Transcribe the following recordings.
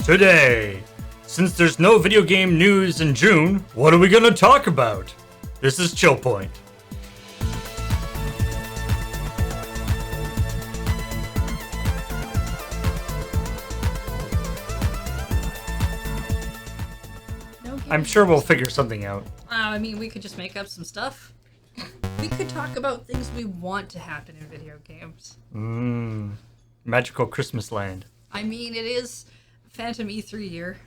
Today, since there's no video game news in June, what are we gonna talk about? This is ChillPoint. I'm sure we'll figure something out. I mean, we could just make up some stuff. We could talk about things we want to happen in video games. Magical Christmas Land. I mean, it is Phantom E3 year.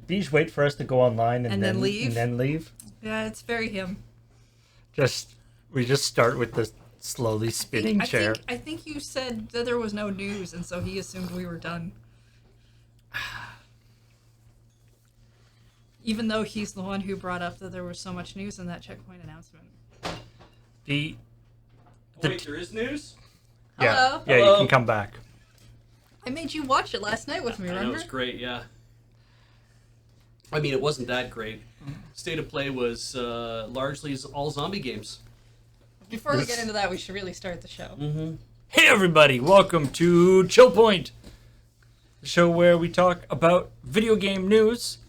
Please wait for us to go online and then leave. And then leave. Yeah, it's very him. We just start with the slowly spinning chair. I think you said that there was no news, and so he assumed we were done. Even though he's the one who brought up that there was so much news in that CheckPoint announcement. Wait, there is news? Yeah, Hello? yeah, Hello? you can come back. I made you watch it last night with me, I know, remember? it was great, yeah. I mean, it wasn't that great. State of Play was largely all zombie games. Before we get into that, we should really start the show. Hey everybody, welcome to ChillPoint, the show where we talk about video game news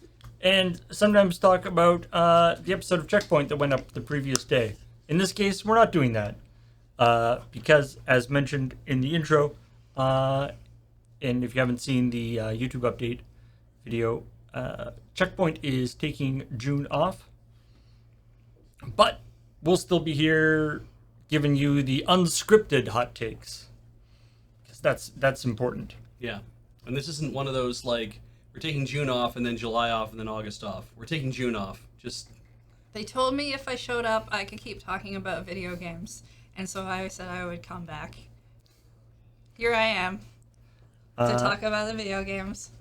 and sometimes talk about the episode of CheckPoint that went up the previous day. In this case, we're not doing that because, as mentioned in the intro, and if you haven't seen the YouTube update video, CheckPoint is taking June off, but we'll still be here giving you the unscripted hot takes, because that's important. Yeah. And this isn't one of those, like, we're taking June off and then July off and then August off. We're taking June off. Just... They told me if I showed up, I could keep talking about video games, and so I said I would come back. Here I am, to talk about the video games.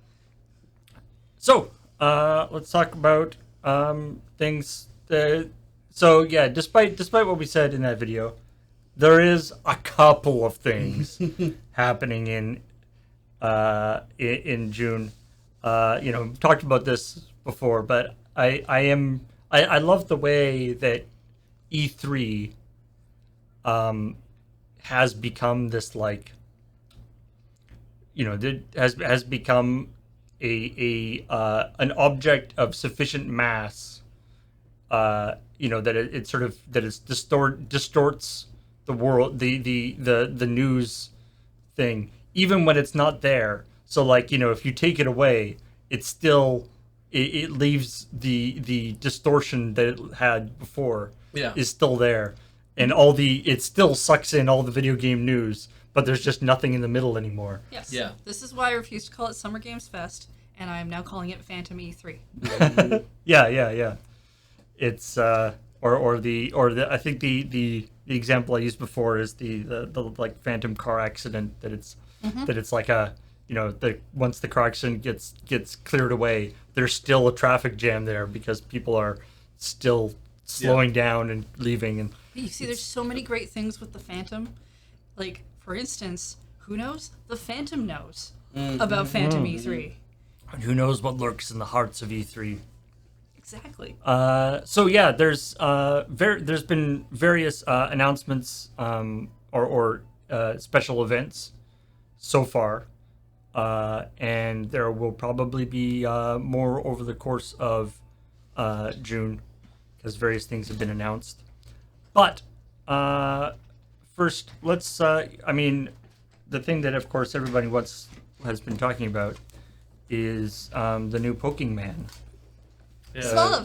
So, let's talk about things. So yeah, despite what we said in that video, there is a couple of things happening in June. Talked about this before, but I love the way that E3 has become this, like, has become an object of sufficient mass, that it distorts the world, the news thing, even when it's not there. So, like, if you take it away, it's still it leaves the distortion that it had before is still there, and it still sucks in all the video game news, but there's just nothing in the middle anymore. Yes. Yeah. This is why I refuse to call it Summer Games Fest, and I am now calling it Phantom E3. Yeah. It's I think the example I used before is the like phantom car accident, that it's like a, once the car accident gets cleared away, there's still a traffic jam there because people are still slowing down and leaving. And You see, there's so many great things with the Phantom. Like, for instance, who knows? The Phantom knows about Phantom E3. And who knows what lurks in the hearts of E3. Exactly. So yeah, there's been various announcements or special events so far, and there will probably be more over the course of June, because various things have been announced. But first, let's. The thing that, of course, everybody has been talking about is the new Pokemon. Yeah.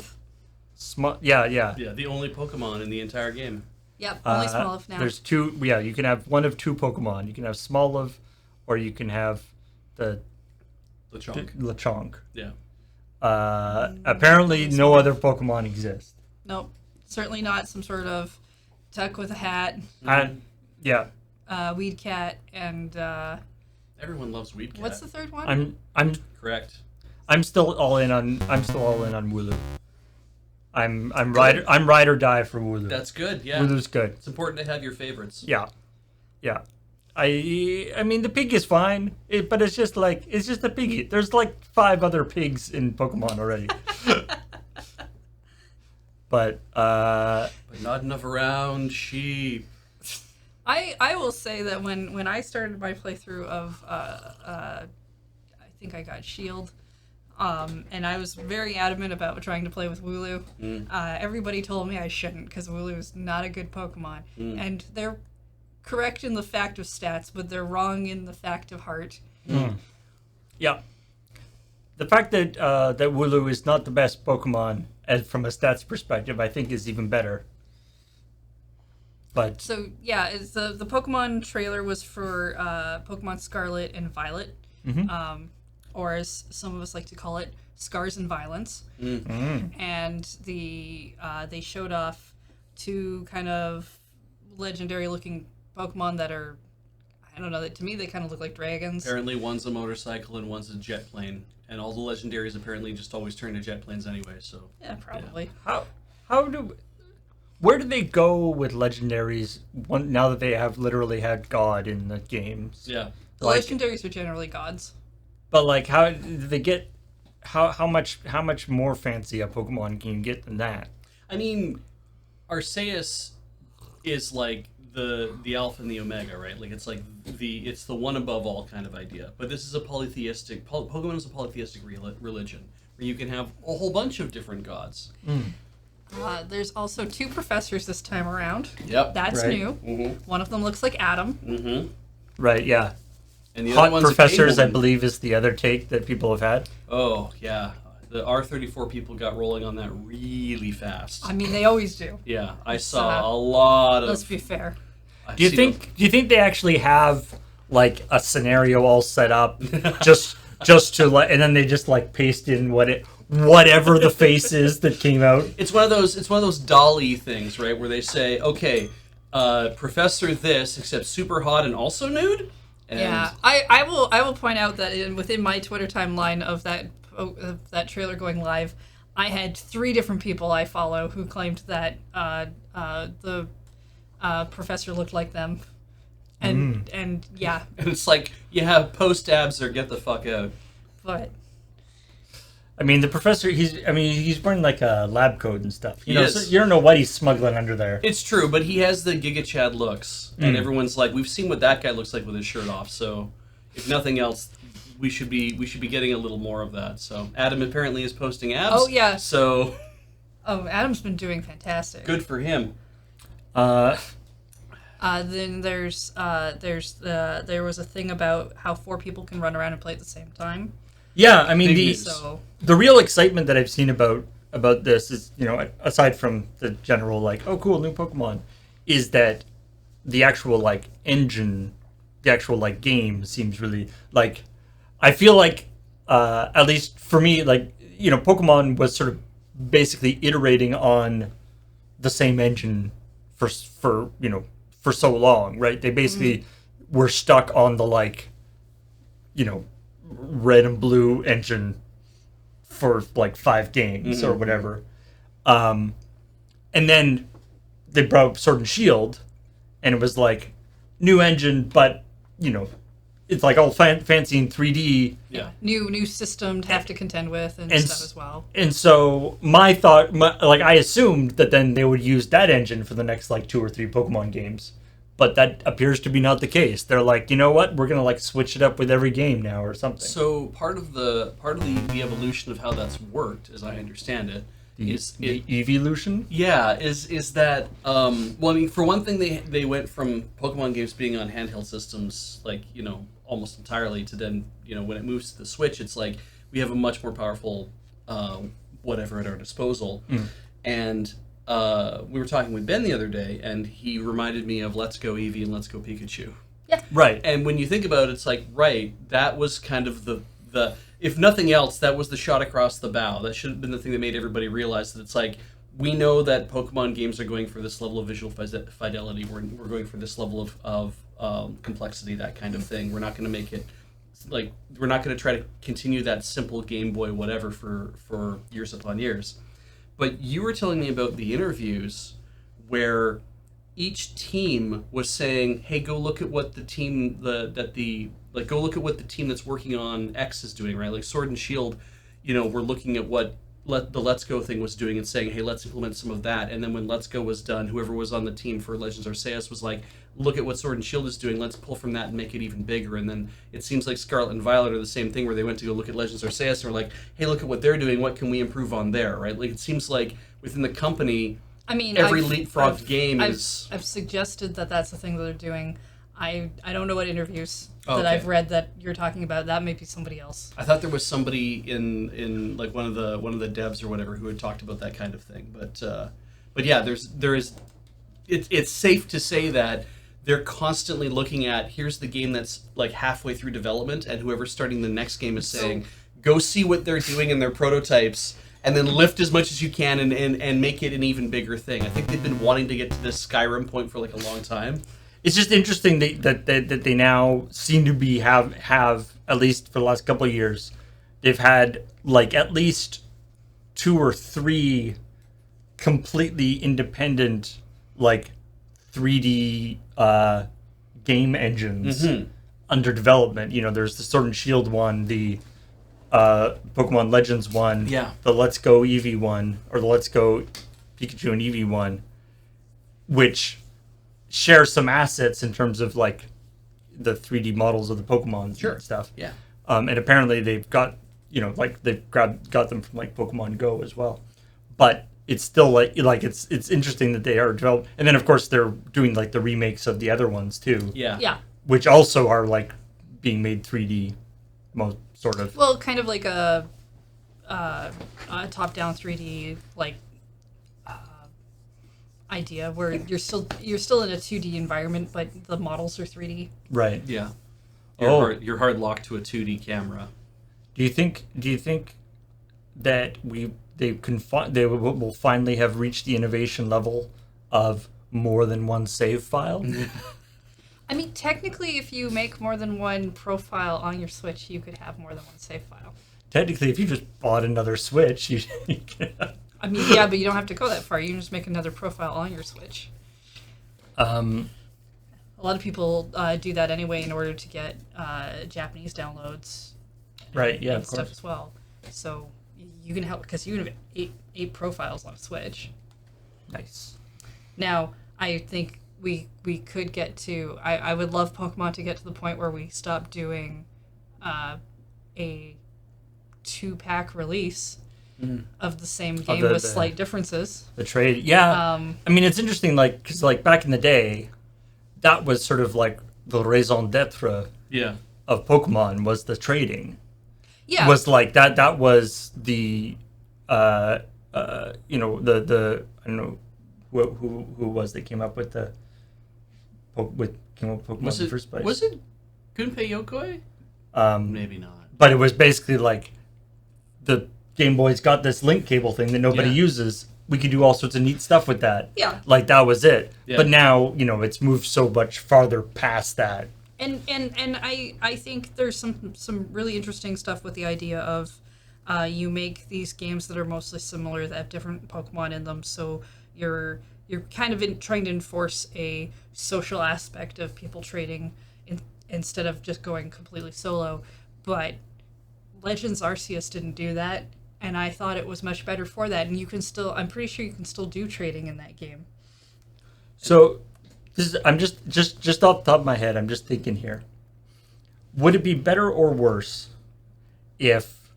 Smolov. Yeah. Yeah, the only Pokemon in the entire game. Yep, only Smolov now. There's two. Yeah, you can have one of two Pokemon. You can have Smolov, or you can have the Lechonk. Yeah. Apparently, no other Pokemon exist. Nope, certainly not some sort of Tuck with a hat. Yeah. Weed Cat, and Everyone loves Weed Cat. what's the third one? I'm Correct. I'm still all in on Wooloo. I'm ride or die for Wooloo. That's good, yeah. Wooloo's good. It's important to have your favorites. Yeah. I mean, the pig is fine, but it's just a piggy. There's like 5 other pigs in Pokemon already. But not enough around sheep. I will say that when I started my playthrough of I think I got Shield. And I was very adamant about trying to play with Wooloo. Everybody told me I shouldn't because Wooloo is not a good Pokemon. And they're correct in the fact of stats, but they're wrong in the fact of heart. Yeah. The fact that that Wooloo is not the best Pokemon from a stats perspective, I think, is even better. But So, yeah, it's the Pokemon trailer was for Pokemon Scarlet and Violet. Or as some of us like to call it, Scars and Violence. And they showed off two kind of legendary-looking Pokemon that are, I don't know, to me they kind of look like dragons. Apparently one's a motorcycle and one's a jet plane. And all the legendaries apparently just always turn to jet planes anyway, so... Yeah, probably. where do they go with legendaries now that they have literally had God in the games? Yeah. The legendaries are generally gods. But like, how do they get? How much more fancy a Pokemon can you get than that? I mean, Arceus is like the Alpha and the Omega, right? Like it's like it's the one above all kind of idea. But this is a polytheistic Pokemon is a polytheistic religion where you can have a whole bunch of different gods. There's also two professors this time around. Yep. That's Right. new. One of them looks like Adam. Right. Yeah. And the Hot other one's professors, a I Fableman. believe, is the other take that people have had. Oh yeah, the R34 people got rolling on that really fast. I mean, they always do. Yeah, I saw a lot of. Let's be fair. Do you think they actually have like a scenario all set up just to like, and then they just like paste in whatever the face is that came out? It's one of those Dolly things, right? Where they say, okay, Professor this, except super hot and also nude. And Yeah, I will point out that within my Twitter timeline of that trailer going live, I had 3 different people I follow who claimed that the professor looked like them, and yeah, And it's like, yeah, post abs or get the fuck out. but I mean, the professor, he's wearing like a lab coat and stuff. You He know, is. so you don't know what he's smuggling under there. It's true, but he has the Giga Chad looks, and everyone's like, we've seen what that guy looks like with his shirt off. So, if nothing else, we should be getting a little more of that. So, Adam apparently is posting abs. Oh, yeah. So, Adam's been doing fantastic. good for him. Then there was a thing about how 4 people can run around and play at the same time. Yeah, I mean, Big the news. So the real excitement that I've seen about this is, you know, aside from the general like, oh cool, new Pokemon, is that the actual like engine, the actual like game seems really like, I feel like at least for me, like, you know, Pokemon was sort of basically iterating on the same engine for so long, right? They basically were stuck on the like, you know, red and blue engine for like 5 games or whatever. And then they brought up Sword and Shield, and it was like new engine, but you know, it's like all fancy in 3D. Yeah. new system to have to contend with and And stuff as well. And so my thought, like I assumed that then they would use that engine for the next like 2 or 3 Pokemon games. But that appears to be not the case. They're like, you know what? We're gonna like switch it up with every game now or something. So part of the evolution of how that's worked, as I understand it, is the evolution. is that well, I mean, for one thing, they went from Pokemon games being on handheld systems, like, you know, almost entirely, to then, you know, when it moves to the Switch, it's like we have a much more powerful whatever at our disposal. And we were talking with Ben the other day, and he reminded me of Let's Go Eevee and Let's Go Pikachu. Right. And when you think about it, it's like, right, that was kind of the if nothing else, that was the shot across the bow. That should have been the thing that made everybody realize that it's like, we know that Pokemon games are going for this level of visual fidelity. We're going for this level of complexity, that kind of thing. We're not going to make it, like, we're not going to try to continue that simple Game Boy whatever for years upon years. But you were telling me about the interviews where each team was saying, "Hey, go look at what the team go look at what the team that's working on X is doing." Right, like Sword and Shield, you know, we're looking at what the Let's Go thing was doing and saying, hey, let's implement some of that. And then when Let's Go was done, whoever was on the team for Legends Arceus was like, look at what Sword and Shield is doing. Let's pull from that and make it even bigger. And then it seems like Scarlet and Violet are the same thing, where they went to go look at Legends Arceus and were like, hey, look at what they're doing. What can we improve on there, right? Like, it seems like within the company, I mean, every leapfrogged game is... I've suggested that that's the thing that they're doing. I don't know what interviews that Okay. I've read that you're talking about. That may be somebody else. I thought there was somebody in like one of the devs or whatever who had talked about that kind of thing. But yeah, it's safe to say that they're constantly looking at, here's the game that's like halfway through development, and whoever's starting the next game is saying, go see what they're doing in their prototypes, and then lift as much as you can and make it an even bigger thing. I think they've been wanting to get to this Skyrim point for like a long time. It's just interesting that they now seem to be have at least for the last couple of years, they've had like at least 2 or 3 completely independent like 3D game engines under development. You know, there's the Sword and Shield one, the Pokemon Legends one, the Let's Go Eevee one, or the Let's Go Pikachu and Eevee one, which share some assets in terms of like the 3D models of the Pokemon and stuff. Yeah. And apparently they've got, you know, like they've got them from like Pokemon Go as well. But it's still like it's interesting that they are developed. And then of course they're doing like the remakes of the other ones too. Yeah. Which also are like being made 3D, most sort of. Well, kind of like a top-down 3D like idea where you're still in a 2D environment, but the models are 3D. Right. Yeah. You're hard locked to a 2D camera. Do you think that they will finally have reached the innovation level of more than one save file? I mean, technically, if you make more than one profile on your Switch, you could have more than one save file. Technically, if you just bought another Switch, you could. I mean, yeah, but you don't have to go that far. You can just make another profile on your Switch. A lot of people do that anyway in order to get Japanese downloads. Right, yeah, and of stuff course. as well. So you can help, because you can have eight profiles on a Switch. Nice. Now, I think we could get to... I would love Pokemon to get to the point where we stop doing a 2-pack release of the same game with slight differences. The trade, yeah. I mean, it's interesting, like, because like back in the day, that was sort of like the raison d'etre of Pokemon was the trading. Yeah. Was like that. That was the, you know, the I don't know who was that came up with the came up with Pokemon in the first place. Was it Gunpei Yokoi? Maybe not. But it was basically like the Game Boy's got this link cable thing that nobody uses. We could do all sorts of neat stuff with that. Yeah. Like that was it. Yeah. But now, you know, it's moved so much farther past that. And I think there's some really interesting stuff with the idea of you make these games that are mostly similar that have different Pokemon in them, so you're kind of trying to enforce a social aspect of people trading instead of just going completely solo. But Legends Arceus didn't do that, and I thought it was much better for that. And you can still, I'm pretty sure you can still do trading in that game. So, I'm just off the top of my head, I'm just thinking here. Would it be better or worse if,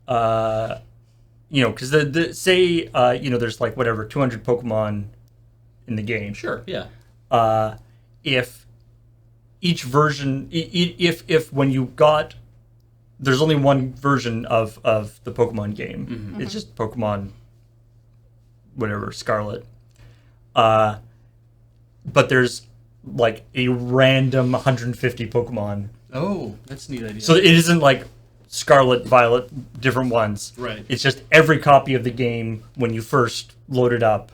you know, because say, you know, there's like whatever 200 Pokemon in the game. Sure. Yeah. If each version, if when you got, there's only one version of the Pokemon game. Mm-hmm. It's just Pokemon, whatever, Scarlet. But there's like a random 150 Pokemon. Oh, that's a neat idea. So it isn't like Scarlet, Violet, different ones. Right. It's just every copy of the game when you first load it up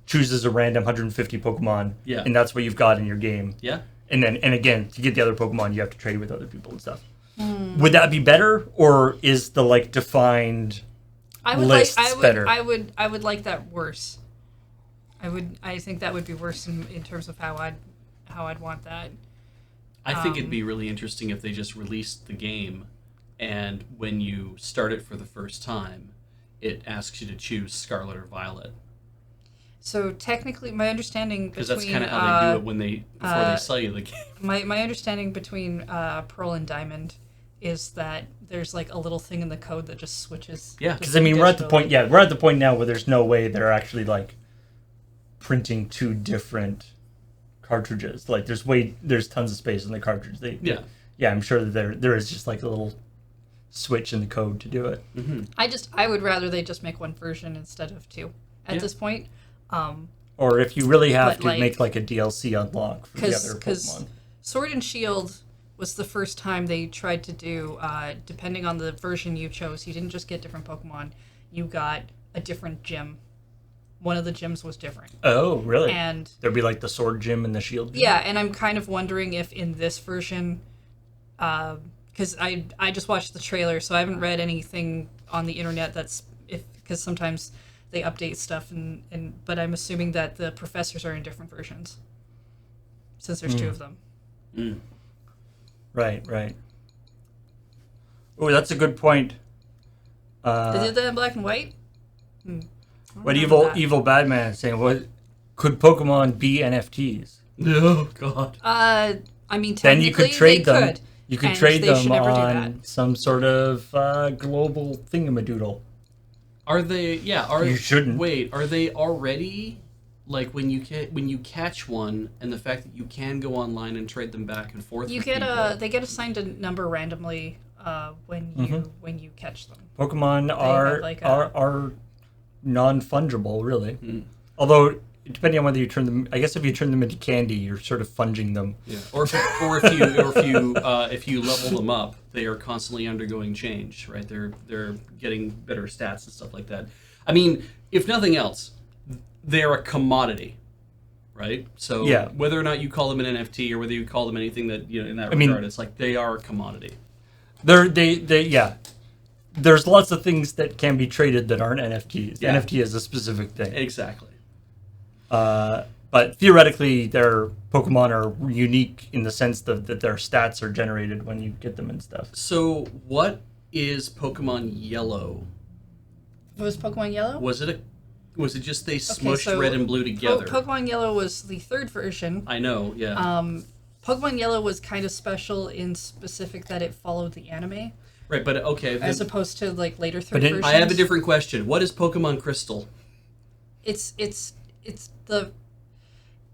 chooses a random 150 Pokemon. Yeah. And that's what you've got in your game. Yeah. And again, to get the other Pokemon, you have to trade with other people and stuff. Would that be better, or is the like defined lists better? I would like that worse. I think that would be worse in terms of how I'd want that. I think it'd be really interesting if they just released the game, and when you start it for the first time, it asks you to choose Scarlet or Violet. So technically, my understanding Because between that's kind of how they do it before they sell you the game. my understanding between Pearl and Diamond is that there's like a little thing in the code that just switches. Yeah, Because I mean, we're at the point. Yeah, we're at the point now where there's no way they're actually like printing two different cartridges. Like there's tons of space in the cartridge. Yeah, I'm sure that there is just like a little switch in the code to do it. Mm-hmm. I would rather they just make one version instead of two at this point. Or if you really have to like, make like a DLC unlock for the other Pokemon. Sword and Shield was the first time they tried to do, depending on the version you chose, you didn't just get different Pokemon, you got a different gym. One of the gyms was different. Oh, really? And there'd be like the Sword Gym and the Shield Gym? Yeah, and I'm kind of wondering if in this version, because I just watched the trailer, so I haven't read anything on the internet because sometimes they update stuff, but I'm assuming that the professors are in different versions, since there's two of them. Mm. Right. Oh, that's a good point. They did that in black and white? What evil bad man is saying, what could Pokemon be NFTs? Oh, God. I mean, technically, then you could trade they them. Could, you could and trade they should them never do on that. some sort of global thingamadoodle. Are they? Yeah. You shouldn't. Wait, are they already like when you catch one, and the fact that you can go online and trade them back and forth? You with get people? they get assigned a number randomly when you catch them. Pokemon have like are non-fungible, really. Mm. Although, depending on whether you turn them, I guess if you turn them into candy, you're sort of funging them. Yeah. Or if you level them up, they are constantly undergoing change, right? They're getting better stats and stuff like that. I mean, if nothing else, they're a commodity, right? So whether or not you call them an NFT or whether you call them anything that in that regard, it's like they are a commodity. There's lots of things that can be traded that aren't NFTs. Yeah. NFT is a specific thing. Exactly. But theoretically, their Pokemon are unique in the sense that their stats are generated when you get them and stuff. So what is Pokemon Yellow? Was Pokemon Yellow? Was it just they smushed red and blue together? Pokemon Yellow was the third version. I know, yeah. Pokemon Yellow was kind of special in specific that it followed the anime. Right, but okay. As opposed to like later third versions. I have a different question. What is Pokemon Crystal? It's an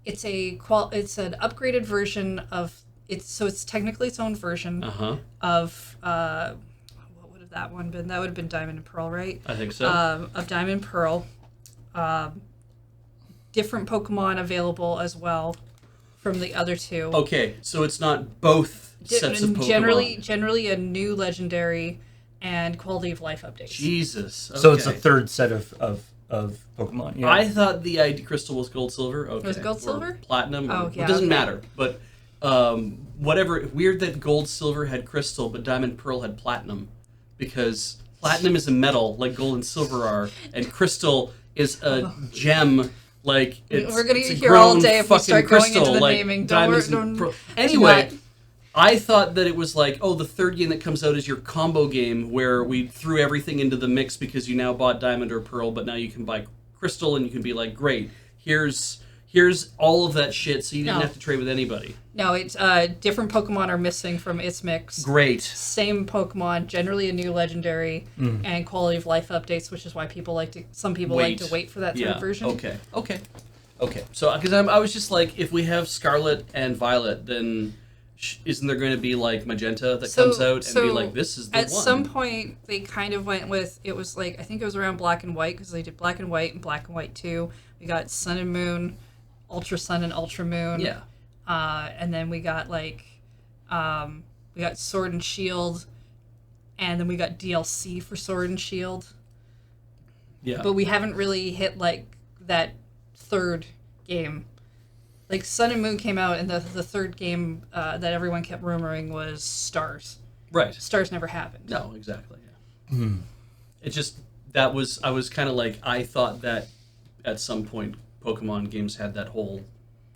upgraded version of it's, so it's technically its own version of what would have that one been? That would have been Diamond and Pearl, right? I think so. Of Diamond and Pearl. Different Pokemon available as well from the other two. Okay, so it's not both sets of Pokemon. Generally a new legendary and quality of life updates. Jesus. Okay. So it's a third set of Pokemon. Yeah. I thought the ID Crystal was Gold Silver. Okay. It was Gold Or Silver? Platinum. Oh, yeah, It doesn't okay. matter. But whatever. Weird that Gold Silver had Crystal, but Diamond Pearl had Platinum. Because Platinum is a metal, like Gold and Silver are, and Crystal is a gem. Like We're gonna it's a be here all grown day if we fucking start going crystal, into the like naming. diamonds and pearl. Anyway, I thought that it was like, the third game that comes out is your combo game where we threw everything into the mix because you now bought Diamond or Pearl, but now you can buy Crystal and you can be like, great, here's all of that shit, so you didn't have to trade with anybody. No, it's different Pokemon are missing from its mix. Great. Same Pokemon, generally a new legendary, and quality of life updates, which is why some people like to wait for that third version. Okay. So, because I was just like, if we have Scarlet and Violet, then isn't there going to be like Magenta that comes out and be like, this is the one? At some point, they kind of went with, it was like, I think it was around Black and White, because they did Black and White and Black and White 2. We got Sun and Moon, Ultra Sun and Ultra Moon. Yeah. And then we got we got Sword and Shield, and then we got DLC for Sword and Shield. Yeah. But we haven't really hit like that third game. Like Sun and Moon came out, and the third game that everyone kept rumoring was Stars. Right. Stars never happened. No, exactly. Yeah. It just I was kind of like, I thought that at some point Pokemon games had that whole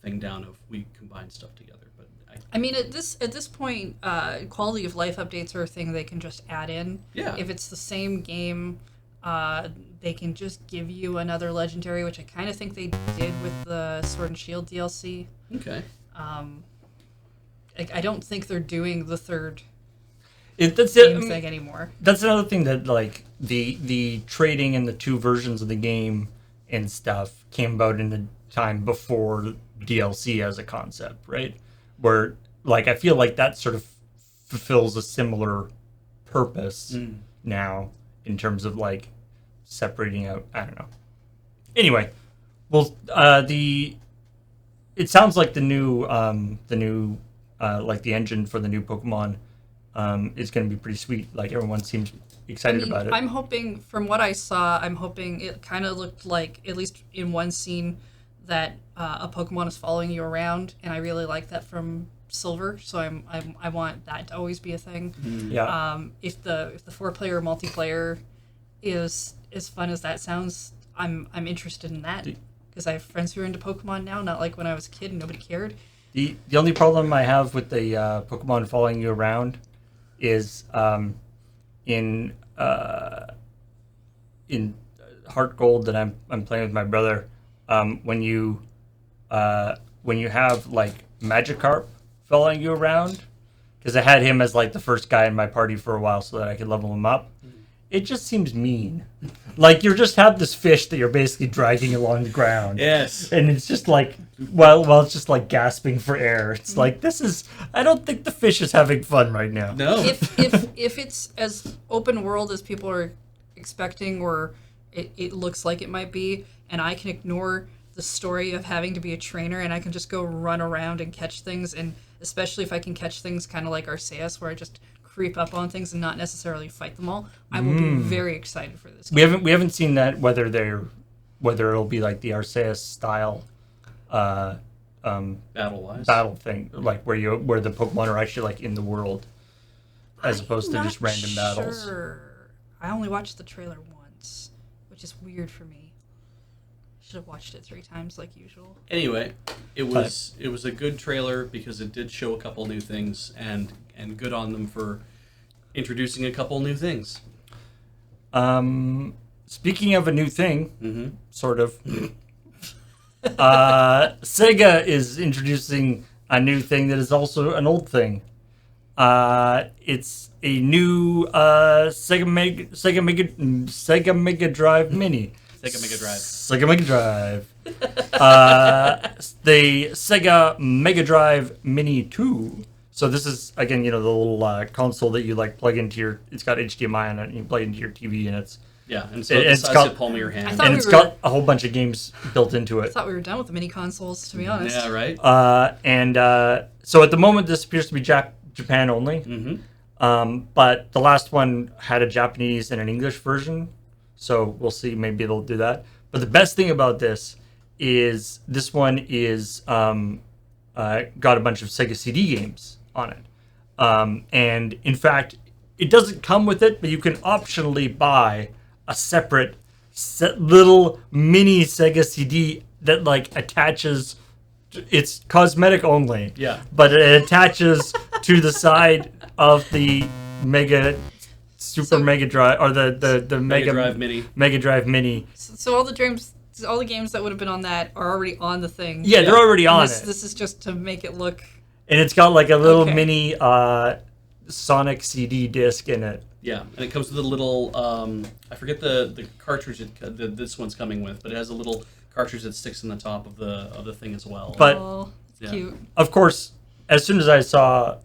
thing down of we combine stuff together, but I mean, at this point, quality of life updates are a thing they can just add in. Yeah. If it's the same game, They can just give you another legendary, which I kind of think they did with the Sword and Shield DLC. Okay. I don't think they're doing the third That's game thing anymore. That's another thing that like the trading in the two versions of the game and stuff came about in the time before DLC as a concept, right? Where like I feel like that sort of fulfills a similar purpose now in terms of like separating out. I don't know. Anyway, well, it sounds like the new like the engine for the new Pokemon is going to be pretty sweet. Like everyone seems excited about it. I'm hoping, from what I saw, it kind of looked like, at least in one scene, that a Pokemon is following you around, and I really like that from Silver. So I want that to always be a thing. Yeah. If the 4-player multiplayer is as fun as that sounds, I'm interested in that, because I have friends who are into Pokemon now. Not like when I was a kid and nobody cared. The only problem I have with the Pokemon following you around is in Heart Gold that I'm playing with my brother. When you have like Magikarp following you around, because I had him as like the first guy in my party for a while so that I could level him up. It just seems mean. Like you just have this fish that you're basically dragging along the ground. Yes. And it's just like, well, it's just like gasping for air. It's like, I don't think the fish is having fun right now. No. If it's as open world as people are expecting, or it looks like it might be, and I can ignore the story of having to be a trainer and I can just go run around and catch things, and especially if I can catch things kind of like Arceus, where I just creep up on things and not necessarily fight them all, I will be very excited for this game. We haven't seen that whether it'll be like the Arceus style battle thing, like where the Pokemon are actually like in the world as opposed to just random battles. I only watched the trailer once, which is weird for me. Should have watched it 3 times like usual. Anyway, it was a good trailer because it did show a couple new things, and good on them for introducing a couple new things. Speaking of a new thing, sort of, Sega is introducing a new thing that is also an old thing. It's a new Sega Mega Drive Mini. Sega Mega Drive. The Sega Mega Drive Mini 2. So this is, again, the little console that you like plug into it's got HDMI on it, and you plug it into your TV, and it's and so it's the size of the palm of your hand. And it's got a whole bunch of games built into it. I thought we were done with the mini consoles, to be honest. Yeah, right. So at the moment, this appears to be Japan only. But the last one had a Japanese and an English version, so we'll see. Maybe they'll do that. But the best thing about this is this one is got a bunch of Sega CD games on it. And in fact, it doesn't come with it, but you can optionally buy a separate little mini Sega CD that like attaches. It's cosmetic only. Yeah. But it attaches to the side of the Mega Drive, or the Mega Drive Mini. Mega Drive Mini. So all the games that would have been on that are already on the thing. Yeah, they're already on it. This is just to make it look. And it's got like a little mini Sonic CD disc in it. Yeah, and it comes with a little, I forget the cartridge that this one's coming with, but it has a little cartridge that sticks in the top of the thing as well. But it's cute. Of course, as soon as I saw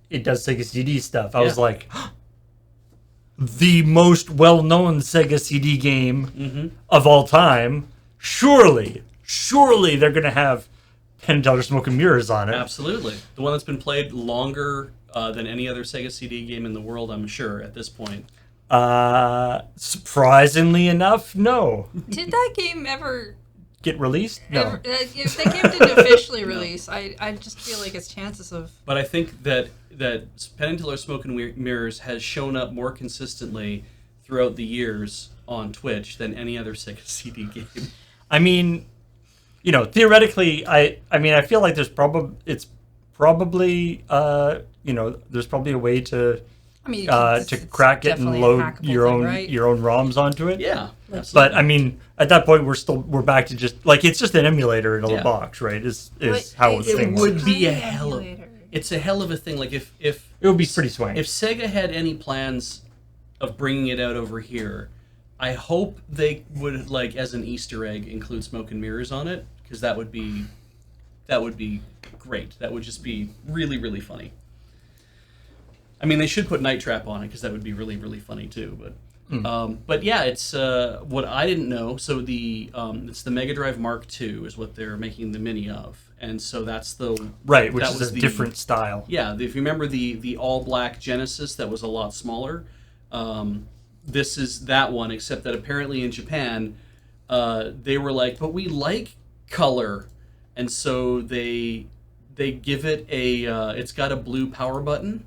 it does Sega CD stuff, I was like, the most well-known Sega CD game of all time. Surely they're going to have Penn Teller Smoke and Mirrors on it. Absolutely. The one that's been played longer than any other Sega CD game in the world, I'm sure, at this point. Surprisingly enough, no. Did that game ever get released? No. If that game didn't officially release, I just feel like its chances of... But I think that Penn Teller Smoke and Mirrors has shown up more consistently throughout the years on Twitch than any other Sega CD game. I mean, theoretically, I feel like there's probably a way to I mean, to crack it and definitely a load hackable your thing, own right? your own ROMs onto it. Yeah. But I mean, at that point, we're back to just like it's just an emulator in a Yeah. box, right? Is But how it's the It thing would works. be a tiny hell of emulator. it's a hell of a thing. Like if It would be pretty swanky. If Sega had any plans of bringing it out over here, I hope they would, like, as an Easter egg, include smoke and mirrors on it, because that would be great. That would just be really, really funny. I mean, they should put Night Trap on it, because that would be really, really funny too. But yeah, it's what I didn't know. So it's the Mega Drive Mark II is what they're making the Mini of, and so that's the right, which that is was a the- different style. Yeah, if you remember the all black Genesis, that was a lot smaller. This is that one, except that apparently in Japan, they were like, but we like color, and so they give it a it's got a blue power button,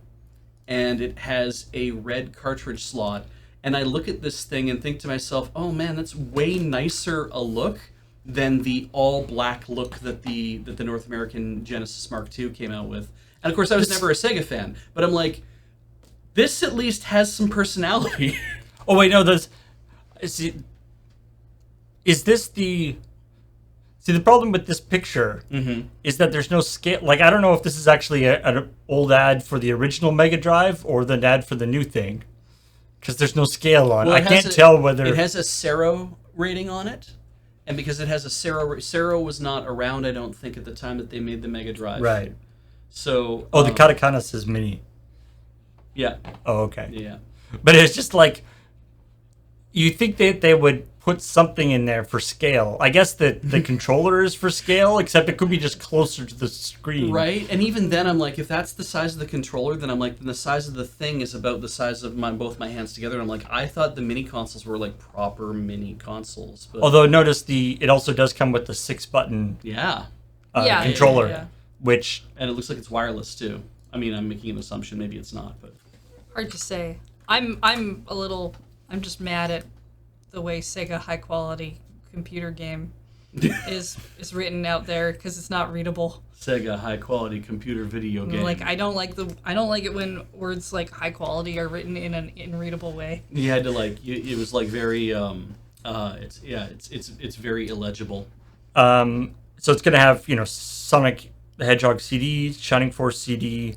and it has a red cartridge slot. And I look at this thing and think to myself, oh man, that's way nicer a look than the all black look that the North American Genesis Mark II came out with. And of course, I was never a Sega fan, but I'm like, this at least has some personality. Oh wait, no, is this the? See, the problem with this picture is that there's no scale. Like, I don't know if this is actually an old ad for the original Mega Drive or the ad for the new thing, because there's no scale on it. I can't tell whether it has a Sero rating on it, and because it has a Sero was not around, I don't think, at the time that they made the Mega Drive. right. So Oh, the katakana says mini. yeah, Oh, okay. yeah. But it's just like you think that they would put something in there for scale. I guess that the controller is for scale, except it could be just closer to the screen. Right, and even then, I'm like, if that's the size of the controller, then I'm like, then the size of the thing is about the size of both my hands together. I'm like, I thought the mini consoles were like proper mini consoles. But Although notice it also does come with the 6-button yeah, Yeah, controller, yeah. which and it looks like it's wireless too. I mean, I'm making an assumption, maybe it's not, but Hard to say. I'm just mad at the way Sega high quality computer game is written out there, because it's not readable. Sega high quality computer video game. Like, I don't like it when words like high quality are written in an unreadable way. You had to it was like very it's very illegible. so it's gonna have Sonic the Hedgehog CD, Shining Force CD,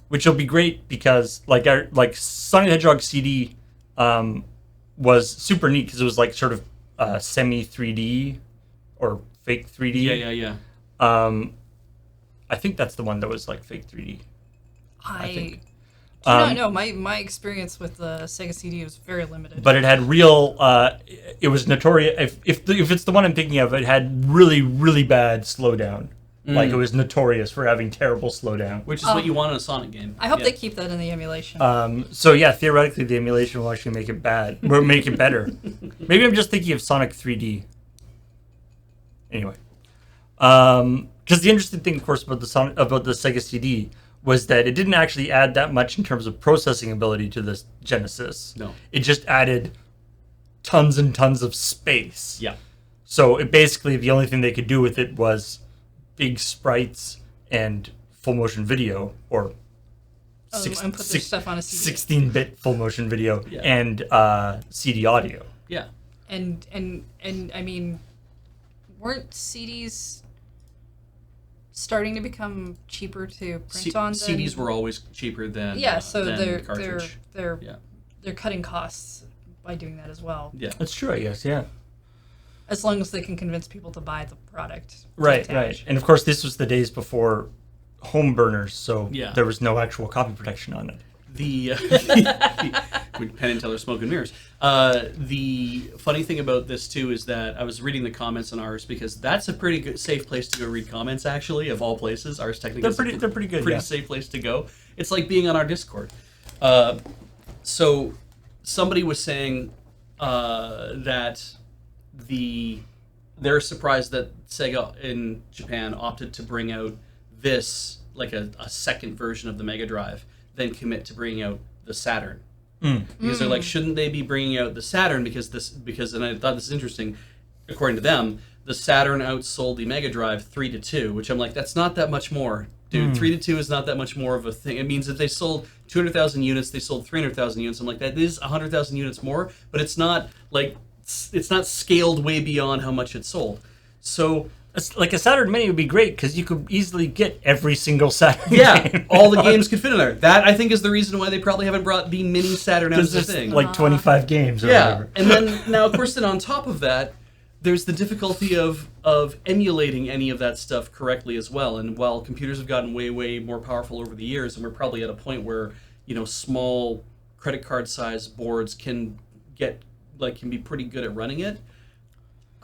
which will be great because like Sonic the Hedgehog CD was super neat because it was like sort of semi 3D or fake 3D. Yeah. I think that's the one that was like fake 3D. I think. do not know. My experience with the Sega CD was very limited. But it had real. It was notorious. If it's the one I'm thinking of, it had really really bad slowdown. Like it was notorious for having terrible slowdown. Which is what you want in a Sonic game. I hope Yeah. they keep that in the emulation. So yeah, theoretically the emulation will actually make it bad, or make it better. Maybe I'm just thinking of Sonic 3D. Anyway, because the interesting thing, of course, about the Sega CD was that it didn't actually add that much in terms of processing ability to the Genesis. No. It just added tons and tons of space. Yeah. So it basically the only thing they could do with it was big sprites and full motion video, or And put their stuff on a CD. 16-bit full motion video Yeah. and CD audio. Yeah. And I mean, weren't CDs starting to become cheaper to print on? CDs were always cheaper than so than cartridge. they're Yeah. cutting costs by doing that as well. Yeah. That's true, I guess. Yeah. As long as they can convince people to buy the product. Right. And of course, this was the days before home burners, so Yeah. there was no actual copy protection on it. The Penn and Teller smoke and mirrors. The funny thing about this too is that I was reading the comments on ours, because that's a pretty good, safe place to go read comments. Actually, of all places, Ars Technica. They're pretty good. Pretty Yeah. safe place to go. It's like being on our Discord. So somebody was saying that they're surprised that Sega in Japan opted to bring out this, like a second version of the Mega Drive, then commit to bringing out the Saturn. Because they're like, shouldn't they be bringing out the Saturn because and I thought this is interesting, according to them, the Saturn outsold the Mega Drive 3-2, which I'm like, that's not that much more Dude, 3-2 is not that much more of a thing. It means if they sold 200,000 units, they sold 300,000 units. I'm like, that is 100,000 units more, but it's not like it's not scaled way beyond how much it sold. So like a Saturn Mini would be great because you could easily get every single Saturn game. all the games could fit in there. That I think is the reason why they probably haven't brought the mini Saturn out as a thing. Like 25 games or whatever. And then now, of course, then on top of that, there's the difficulty of emulating any of that stuff correctly as well. And while computers have gotten way more powerful over the years, and we're probably at a point where small credit card size boards can be pretty good at running it.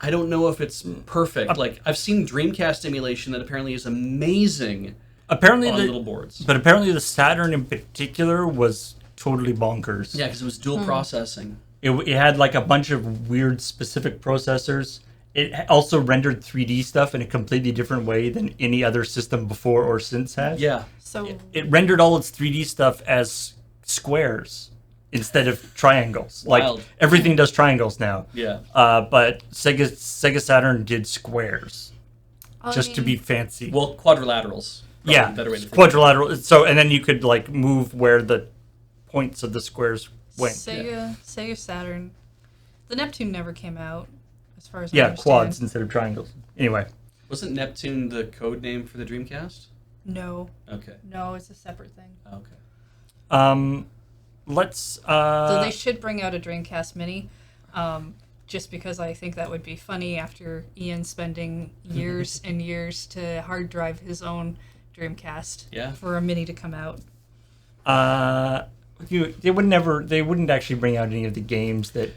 I don't know if it's perfect. Like I've seen Dreamcast emulation that apparently is amazing. Apparently on little boards. But apparently the Saturn in particular was totally bonkers. Yeah, because it was dual processing. It had like a bunch of weird specific processors. It also rendered 3D stuff in a completely different way than any other system before or since has. Yeah. So It rendered all its 3D stuff as squares instead of triangles. Wild. Like everything does triangles now. Yeah. But Sega Saturn did squares just to be fancy. Well, quadrilaterals. Probably Yeah, a better way to think. quadrilateral. So, and then you could like move where the points of the squares went. Sega Saturn, the Neptune never came out, as far as I Yeah, understand. quads instead of triangles. Anyway, Wasn't Neptune the code name for the Dreamcast? No, Okay. it's a separate thing. Okay. let's. So they should bring out a Dreamcast Mini, just because I think that would be funny after Ian spending years and years to hard drive his own Dreamcast. Yeah. For a Mini to come out. They wouldn't actually bring out any of the games that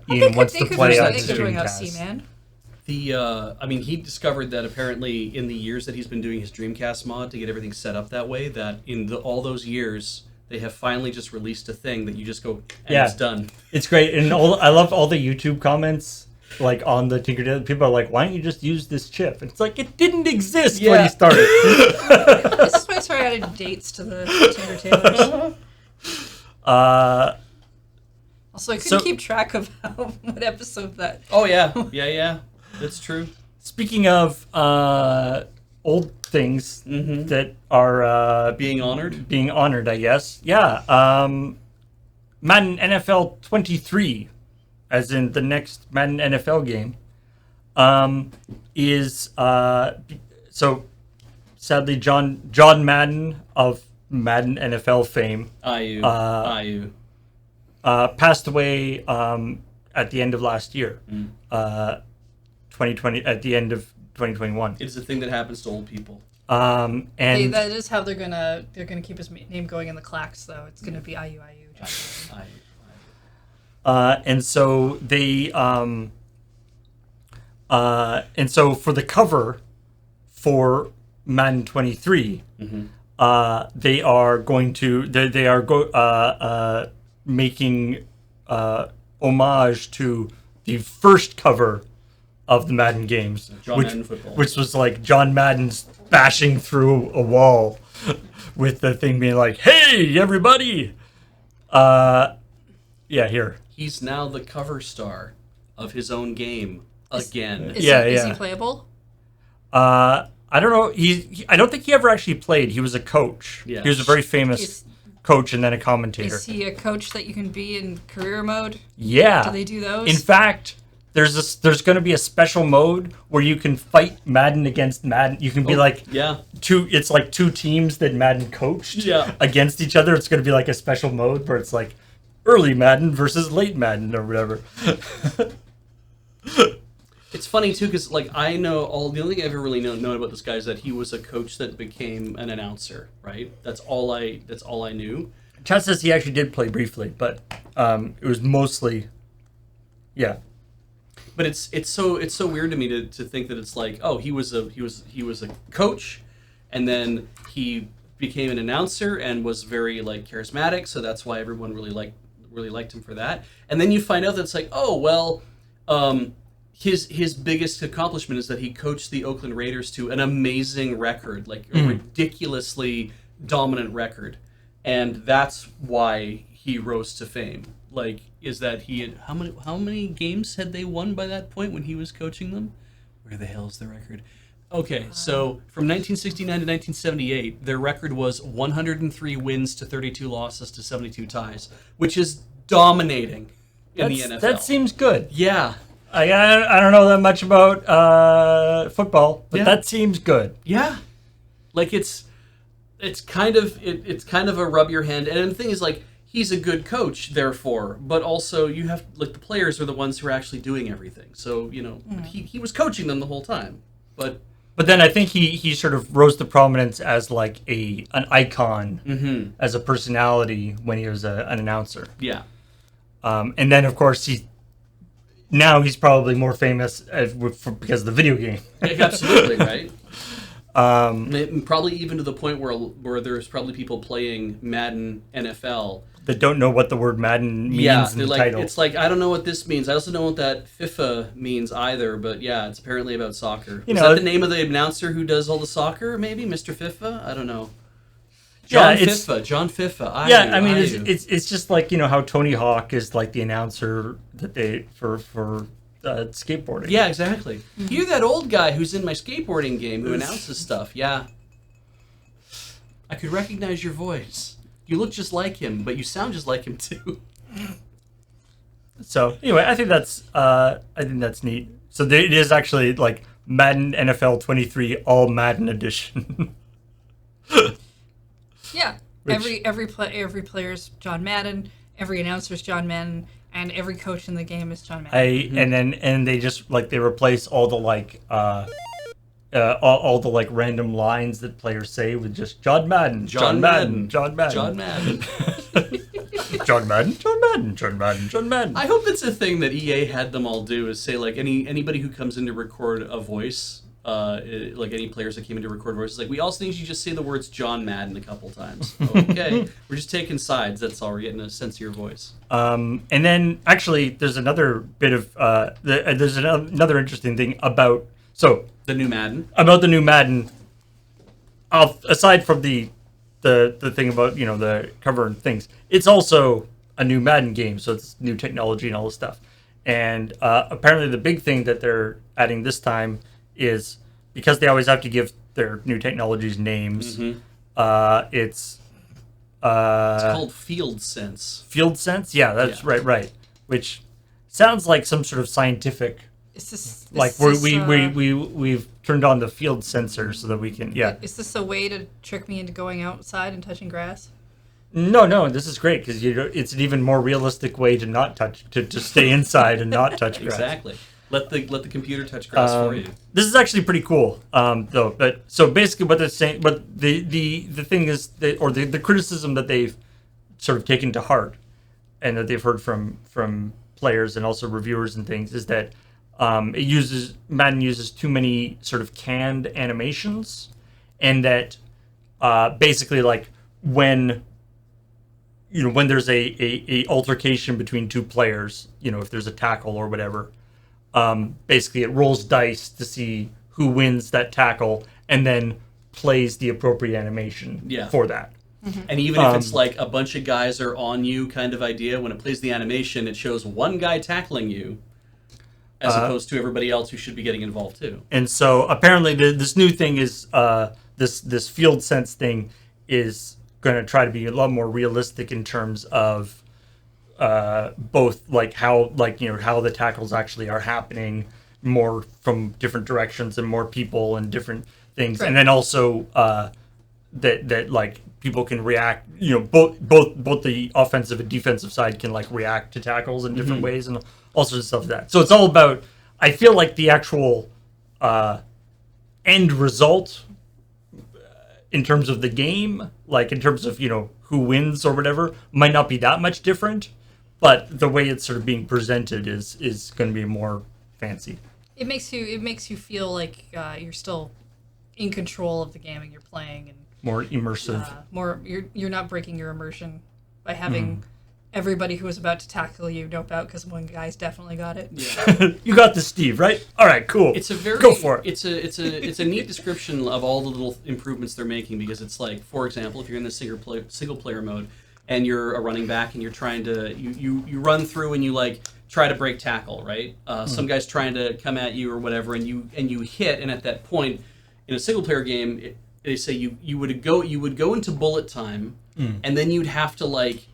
Ian wants to play on They his could bring out Dreamcast. Seaman. He discovered that apparently in the years that he's been doing his Dreamcast mod to get everything set up that way, that in all those years, they have finally just released a thing that you just go, and it's done. It's great, and I love all the YouTube comments, like on the Tinker Tailor. People are like, "Why don't you just use this chip?" And it's like it didn't exist when he started. This is why I started adding dates to the Tinker Tailors. Also, I couldn't keep track of what episode that. Oh yeah, that's true. Speaking of old things that are Being honored, I guess. Yeah. Madden NFL 23, as in the next Madden NFL game, is so sadly John Madden of Madden NFL fame IU. passed away at the end of last year, 2020, at the end of 2021. It's a thing that happens to old people. And That is how they're gonna keep his name going in the clacks, though. It's gonna be IU. and so they and so for the cover for Madden 23, they are going to making homage to the first cover of the Madden games, Madden football. which was like John Madden's bashing through a wall with the thing being like, "Hey, everybody!" Here. He's now the cover star of his own game again. Is he playable? I don't know. I don't think he ever actually played. He was a coach. Yeah. He was a very famous coach and then a commentator. Is he a coach that you can be in career mode? Yeah. Do they do those? In fact, there's going to be a special mode where you can fight Madden against Madden. You can be it's like two teams that Madden coached against each other. It's going to be like a special mode where it's like early Madden versus late Madden or whatever. It's funny too because I know the only thing I've ever really known about this guy is that he was a coach that became an announcer, right? That's all I knew. Chad says he actually did play briefly, but it was mostly But it's so weird to me to think that it's like, oh, he was a coach, and then he became an announcer and was very charismatic, so that's why everyone really liked him for that. And then you find out that it's like, oh well, his biggest accomplishment is that he coached the Oakland Raiders to an amazing record, a ridiculously dominant record, and that's why he rose to fame. Is that he had how many games had they won by that point when he was coaching them? Where the hell is the record? Okay, so from 1969 to 1978, their record was 103 wins to 32 losses to 72 ties, which is dominating in the NFL. That seems good. Yeah, I don't know that much about football, but Yeah. that seems good. yeah. Like it's kind of a rub your hand, and the thing is like he's a good coach, therefore, but also you have like the players are the ones who are actually doing everything. So he was coaching them the whole time, but. But then I think he sort of rose to prominence as like an icon, as a personality when he was an announcer. Yeah. And then of course he's probably more famous because of the video game. Absolutely, right? Probably even to the point where there's probably people playing Madden NFL that don't know what the word Madden means in the title. It's like, I don't know what this means. I also don't know what that FIFA means either, but yeah, it's apparently about soccer. Is that the name of the announcer who does all the soccer, maybe? Mr. FIFA? I don't know. John FIFA. Yeah, I mean, it's just like, how Tony Hawk is like the announcer that they for skateboarding. Yeah, exactly. You're that old guy who's in my skateboarding game who announces stuff. Yeah. I could recognize your voice. You look just like him, but you sound just like him too. So anyway, I think that's neat. So it is actually like Madden NFL 23 All Madden Edition. Yeah, every player's John Madden, every announcer's John Madden, and every coach in the game is John Madden. And they just like they replace all the like all the like random lines that players say with just John Madden. John Madden. John Madden. I hope that's a thing that EA had them all do, is say like anybody who comes in to record a voice, like any players that came in to record voices, like we also need you to just say the words John Madden a couple times. Okay, we're just taking sides. That's all. We're getting a sense of your voice. And then actually, there's another bit of there's another interesting thing about the new Madden. About the new Madden. Aside from the thing about the cover and things, it's also a new Madden game, so it's new technology and all this stuff. And apparently, the big thing that they're adding this time is because they always have to give their new technologies names. It's called Field Sense. Field Sense, yeah, that's right. Which sounds like some sort of scientific. We've turned on the field sensor so that we can. Yeah. Is this a way to trick me into going outside and touching grass? No. This is great because it's an even more realistic way to not touch to stay inside and not touch grass. Exactly. Let the computer touch grass for you. This is actually pretty cool, though. But so basically, what they're saying, but the thing is, the criticism that they've sort of taken to heart, and that they've heard from players and also reviewers and things, is that Madden uses too many sort of canned animations, and that basically like when there's a altercation between two players, if there's a tackle or whatever. Basically, it rolls dice to see who wins that tackle, and then plays the appropriate animation for that. And even if it's like a bunch of guys are on you kind of idea, when it plays the animation, it shows one guy tackling you, as opposed to everybody else who should be getting involved too. And so apparently, this new thing is this field sense thing is going to try to be a lot more realistic in terms of. Both like how the tackles actually are happening more from different directions and more people and different things, right. And then also that like people can react, both the offensive and defensive side can like react to tackles in different ways and all sorts of stuff like that. So it's all about, I feel like the actual end result in terms of the game, like in terms of who wins or whatever, might not be that much different. But the way it's sort of being presented is going to be more fancy. It makes you feel like you're still in control of the game and you're playing, and more immersive. You're not breaking your immersion by having everybody who was about to tackle you dope out because one guy's definitely got it. Yeah. You got this, Steve, right? All right, cool. Go for it. It's a neat description of all the little improvements they're making, because it's like, for example, if you're in the single player mode. And you're a running back, and you're trying to you run through and you like try to break tackle, right? Some guy's trying to come at you or whatever, and you hit, and at that point, in a single player game, they say you would go into bullet time, and then you'd have to like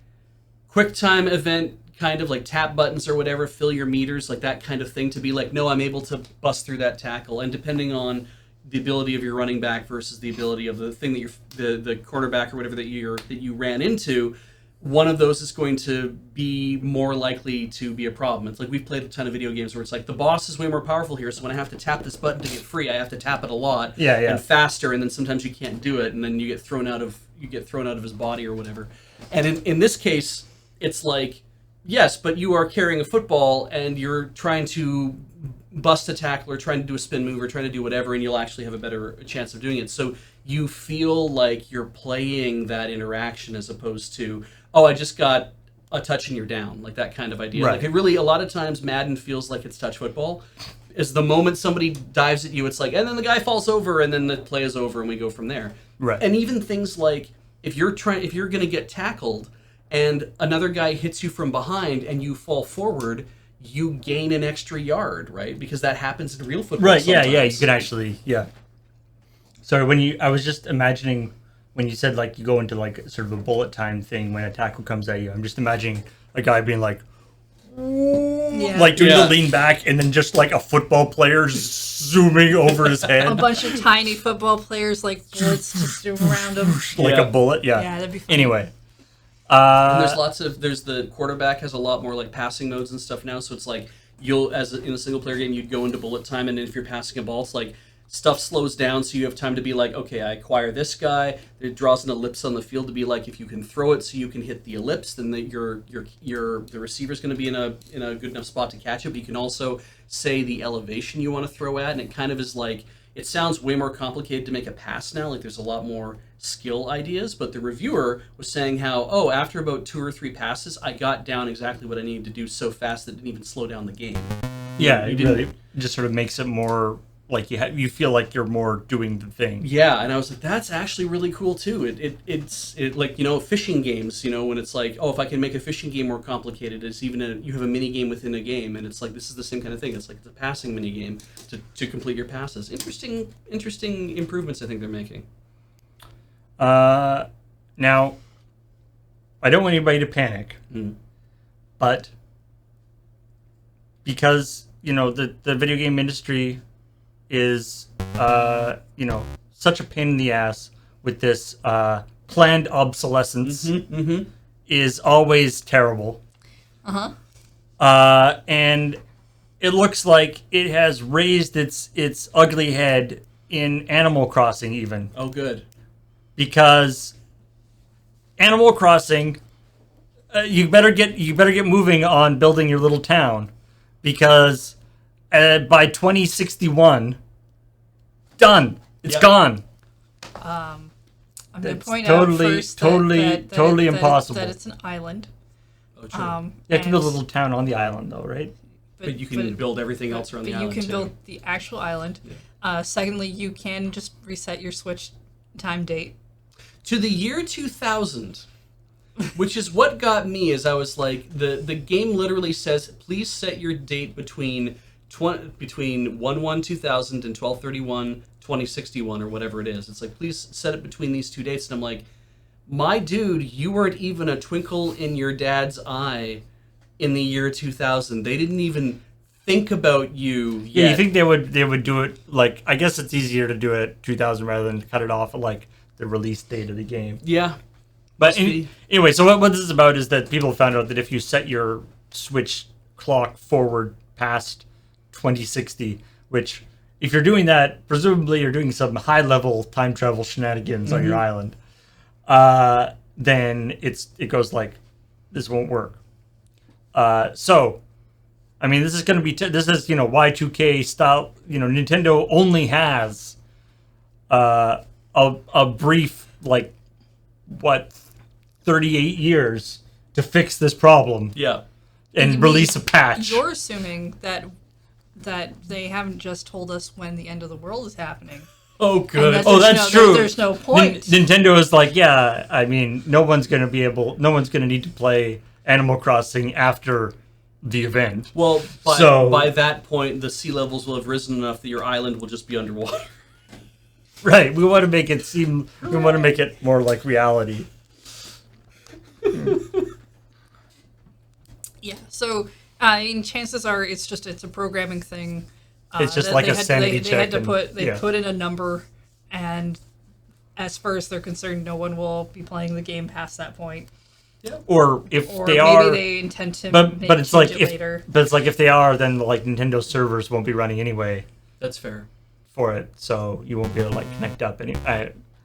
quick time event kind of like tap buttons or whatever, fill your meters, like that kind of thing, to be like, no, I'm able to bust through that tackle. And depending on the ability of your running back versus the ability of the thing that the cornerback or whatever that you ran into, one of those is going to be more likely to be a problem. It's like we've played a ton of video games where it's like the boss is way more powerful here, so when I have to tap this button to get free, I have to tap it a lot and faster, and then sometimes you can't do it, and then you get thrown out of his body or whatever. And in this case, it's like, yes, but you are carrying a football and you're trying to bust a tackle or trying to do a spin move or trying to do whatever, and you'll actually have a better chance of doing it. So you feel like you're playing that interaction as opposed to, oh, I just got a touch and you're down, like that kind of idea. Right. Like it really, a lot of times Madden feels like it's touch football. Is the moment somebody dives at you, it's like, and then the guy falls over and then the play is over and we go from there. Right. And even things like if you're going to get tackled and another guy hits you from behind and you fall forward, you gain an extra yard, right? Because that happens in real football. Right, sometimes. yeah, you can actually, Sorry, I was just imagining when you said like you go into like sort of a bullet time thing when a tackle comes at you. I'm just imagining a guy being like, like doing the lean back, and then just like a football player zooming over his head. A bunch of tiny football players like bullets just around him. Like a bullet, Yeah, that'd be fun. Anyway. There's the quarterback has a lot more like passing modes and stuff now, so it's like in a single player game you'd go into bullet time, and if you're passing a ball, it's like stuff slows down, so you have time to be like, okay, I acquire this guy. It draws an ellipse on the field to be like, if you can throw it so you can hit the ellipse, then the receiver's going to be in a good enough spot to catch it. But you can also say the elevation you want to throw at, and it kind of is like, it sounds way more complicated to make a pass now. Like there's a lot more skill ideas, but the reviewer was saying how, after about 2 or 3 passes, I got down exactly what I needed to do so fast that it didn't even slow down the game. Yeah, it really just sort of makes it more like you feel like you're more doing the thing. Yeah, and I was like, that's actually really cool too. It's like, fishing games, when it's like, if I can make a fishing game more complicated, it's even you have a mini game within a game, and it's like this is the same kind of thing. It's like the passing mini game to complete your passes. Interesting improvements I think they're making. Now, I don't want anybody to panic, but because the video game industry is such a pain in the ass with this planned obsolescence is always terrible. And it looks like it has raised its ugly head in Animal Crossing even. Oh, good. Because Animal Crossing, you better get moving on building your little town, because by 2061, done. It's gone. I'm going to point out first totally impossible. that it's an island. Oh, true. You have to build a little town on the island, though, right? But you can build everything else around the island, you can too. build the actual island. Yeah. Secondly, you can just reset your Switch time date to the year 2000, which is what got me. As I was like, the game literally says, please set your date between 1/1/2000 and 12/31/2061 or whatever it is. It's like, please set it between these 2 dates. And I'm like, my dude, you weren't even a twinkle in your dad's eye in the year 2000. They didn't even think about you yet. Yeah, you think they would do it, like, I guess it's easier to do it at 2000 rather than cut it off at like the release date of the game. Yeah. But anyway, so what this is about is that people found out that if you set your Switch clock forward past 2060, which if you're doing that, presumably you're doing some high-level time travel shenanigans on your island, then it goes like, this won't work. So, I mean, this is going to be, this is, Y2K style, Nintendo only has a brief, 38 years to fix this problem. Yeah. And release a patch. You're assuming that they haven't just told us when the end of the world is happening. Oh, good. That's true. There's no point. Nintendo is like, yeah, I mean, no one's going to need to play Animal Crossing after the event. Well, by that point, the sea levels will have risen enough that your island will just be underwater. Right. We want to make it seem. We want to make it more like reality. Yeah. So, I mean, chances are it's a programming thing. It's just that like they a had- sanity they check. had to put yeah. put in a number, and as far as they're concerned, no one will be playing the game past that point. Or if Or they maybe are, they intend to but it's change like it if later. but it's like if they are, then like Nintendo servers won't be running anyway That's fair. for it, so you won't be able to like connect up.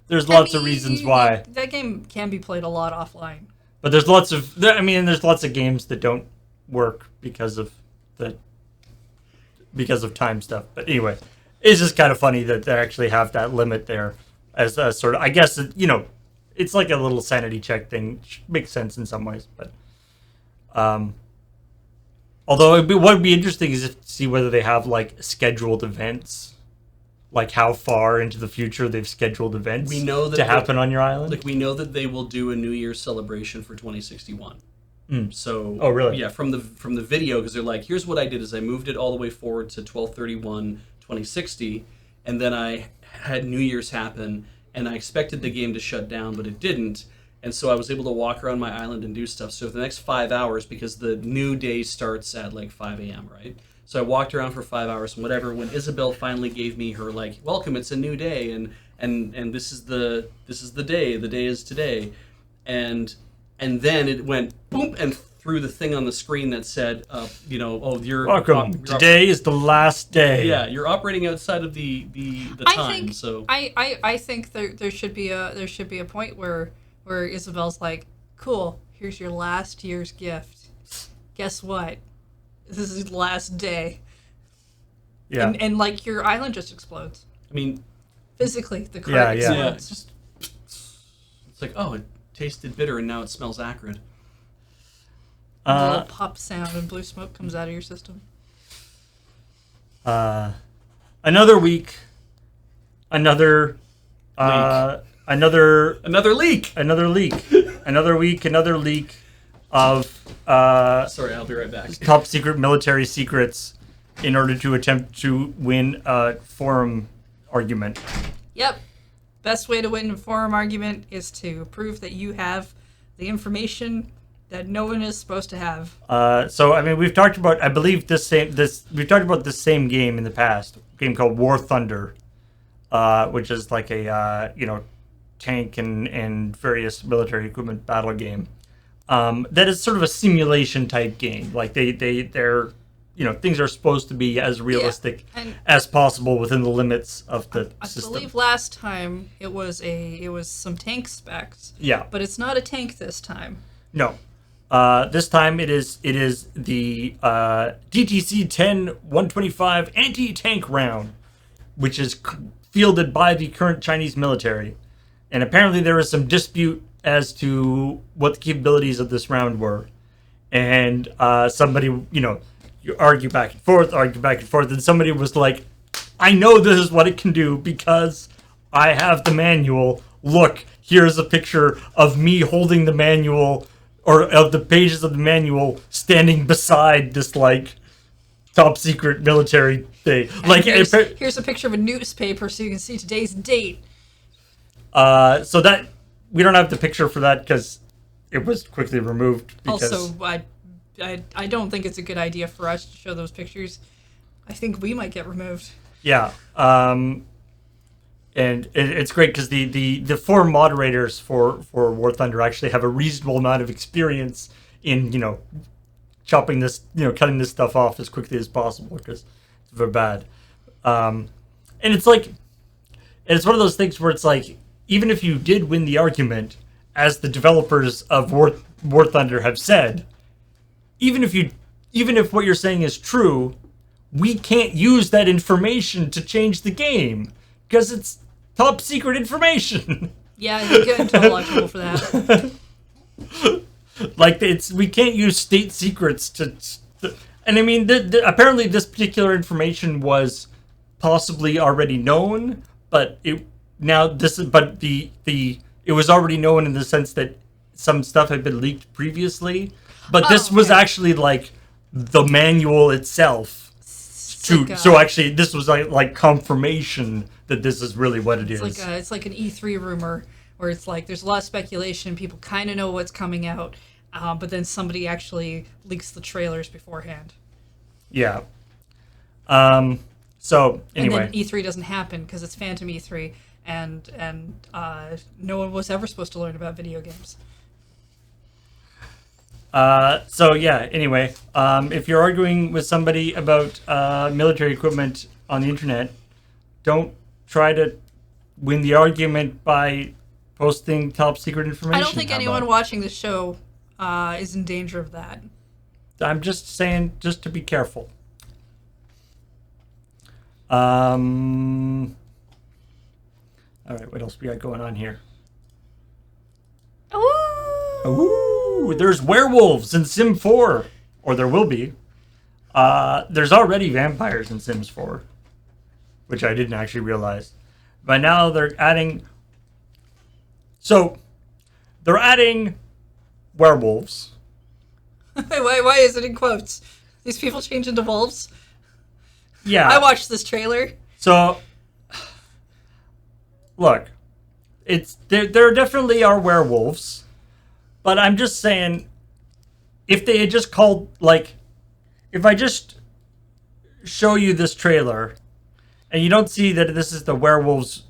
There's lots of reasons why, that game can be played a lot offline. but there's lots of there's lots of games that don't work because of time stuff. But anyway, it's just kind of funny that they actually have that limit there as a sort of, I guess, it's like a little sanity check thing. Which makes sense in some ways, but although what would be interesting is to see whether they have like scheduled events, like how far into the future they've scheduled events We know that to happen on your island. Like we know that they will do a New Year's celebration for 2061. So Oh, really? Yeah, from the video, because they're like, here's what I did is I moved it all the way forward to 12/31/2060, and then I had New Year's happen, and I expected the game to shut down, but it didn't, and so I was able to walk around my island and do stuff. So for the next 5 hours, because the new day starts at like 5 a.m., right? So I walked around for 5 hours and whatever. When Isabel finally gave me her like, welcome, it's a new day, and this is the day. The day is today, and then it went boom and threw the thing on the screen that said, you're Welcome. Today is the last day. Yeah, you're operating outside of the time. I think there should be a point where Isabel's like, cool, here's your last year's gift. Guess what? This is the last day. Yeah. And like your island just explodes. I mean, physically, the cart Yeah. explodes. It's like, oh, it tasted bitter and now it smells acrid. A little pop sound and blue smoke comes out of your system. Another week. Another leak. Another leak. Another leak. Another week. Another leak of Sorry, I'll be right back. top secret military secrets in order to attempt to win a forum argument. Yep. Best way to win a forum argument is to prove that you have the information that no one is supposed to have. So I mean, we've talked about, I believe we've talked about this same game in the past, a game called War Thunder, which is like a tank and various military equipment battle game. That is sort of a simulation type game. Like they're things are supposed to be as realistic as possible within the limits of the system. I believe last time it was some tank specs. Yeah. But it's not a tank this time. No. This time it is the DTC 10-125 anti-tank round, which is fielded by the current Chinese military. And apparently there is some dispute as to what the capabilities of this round were. And somebody, you argue back and forth, and somebody was like, I know this is what it can do because I have the manual. Look, here's a picture of me holding the manual, or of the pages of the manual standing beside this, like, top secret military thing. And Like, here's a picture of a newspaper so you can see today's date. So that, we don't have the picture for that because it was quickly removed. Because, Also, I don't think it's a good idea for us to show those pictures. I think we might get removed. yeah. And it's great because the forum moderators for War Thunder actually have a reasonable amount of experience in, cutting this stuff off as quickly as possible because it's very bad. And it's like, it's one of those things where it's like, even if you did win the argument, as the developers of War Thunder have said, even if what you're saying is true, we can't use that information to change the game because it's top secret information. Yeah, you get into a lot of trouble for that. Like, we can't use state secrets to and I mean, apparently this particular information was possibly already known, but it was already known in the sense that some stuff had been leaked previously, but this was actually like the manual itself. So actually, this was like confirmation that this is really what it is. It's like an E3 rumor where it's like there's a lot of speculation. People kind of know what's coming out, but then somebody actually leaks the trailers beforehand. Yeah. So anyway, and then E3 doesn't happen because it's Phantom E3, and no one was ever supposed to learn about video games. so yeah. Anyway, if you're arguing with somebody about military equipment on the internet, don't try to win the argument by posting top secret information. I don't think anyone watching this show is in danger of that. I'm just saying, just to be careful. All right, what else we got going on here? Ooh, there's werewolves in Sim 4, or there will be. There's already vampires in Sims 4, which I didn't actually realize. But now they're adding. So, they're adding werewolves. Why is it in quotes? These people change into wolves? Yeah. I watched this trailer. So, look, there definitely are werewolves, but I'm just saying, if they had just called, like, if I just show you this trailer, and you don't see that this is the werewolves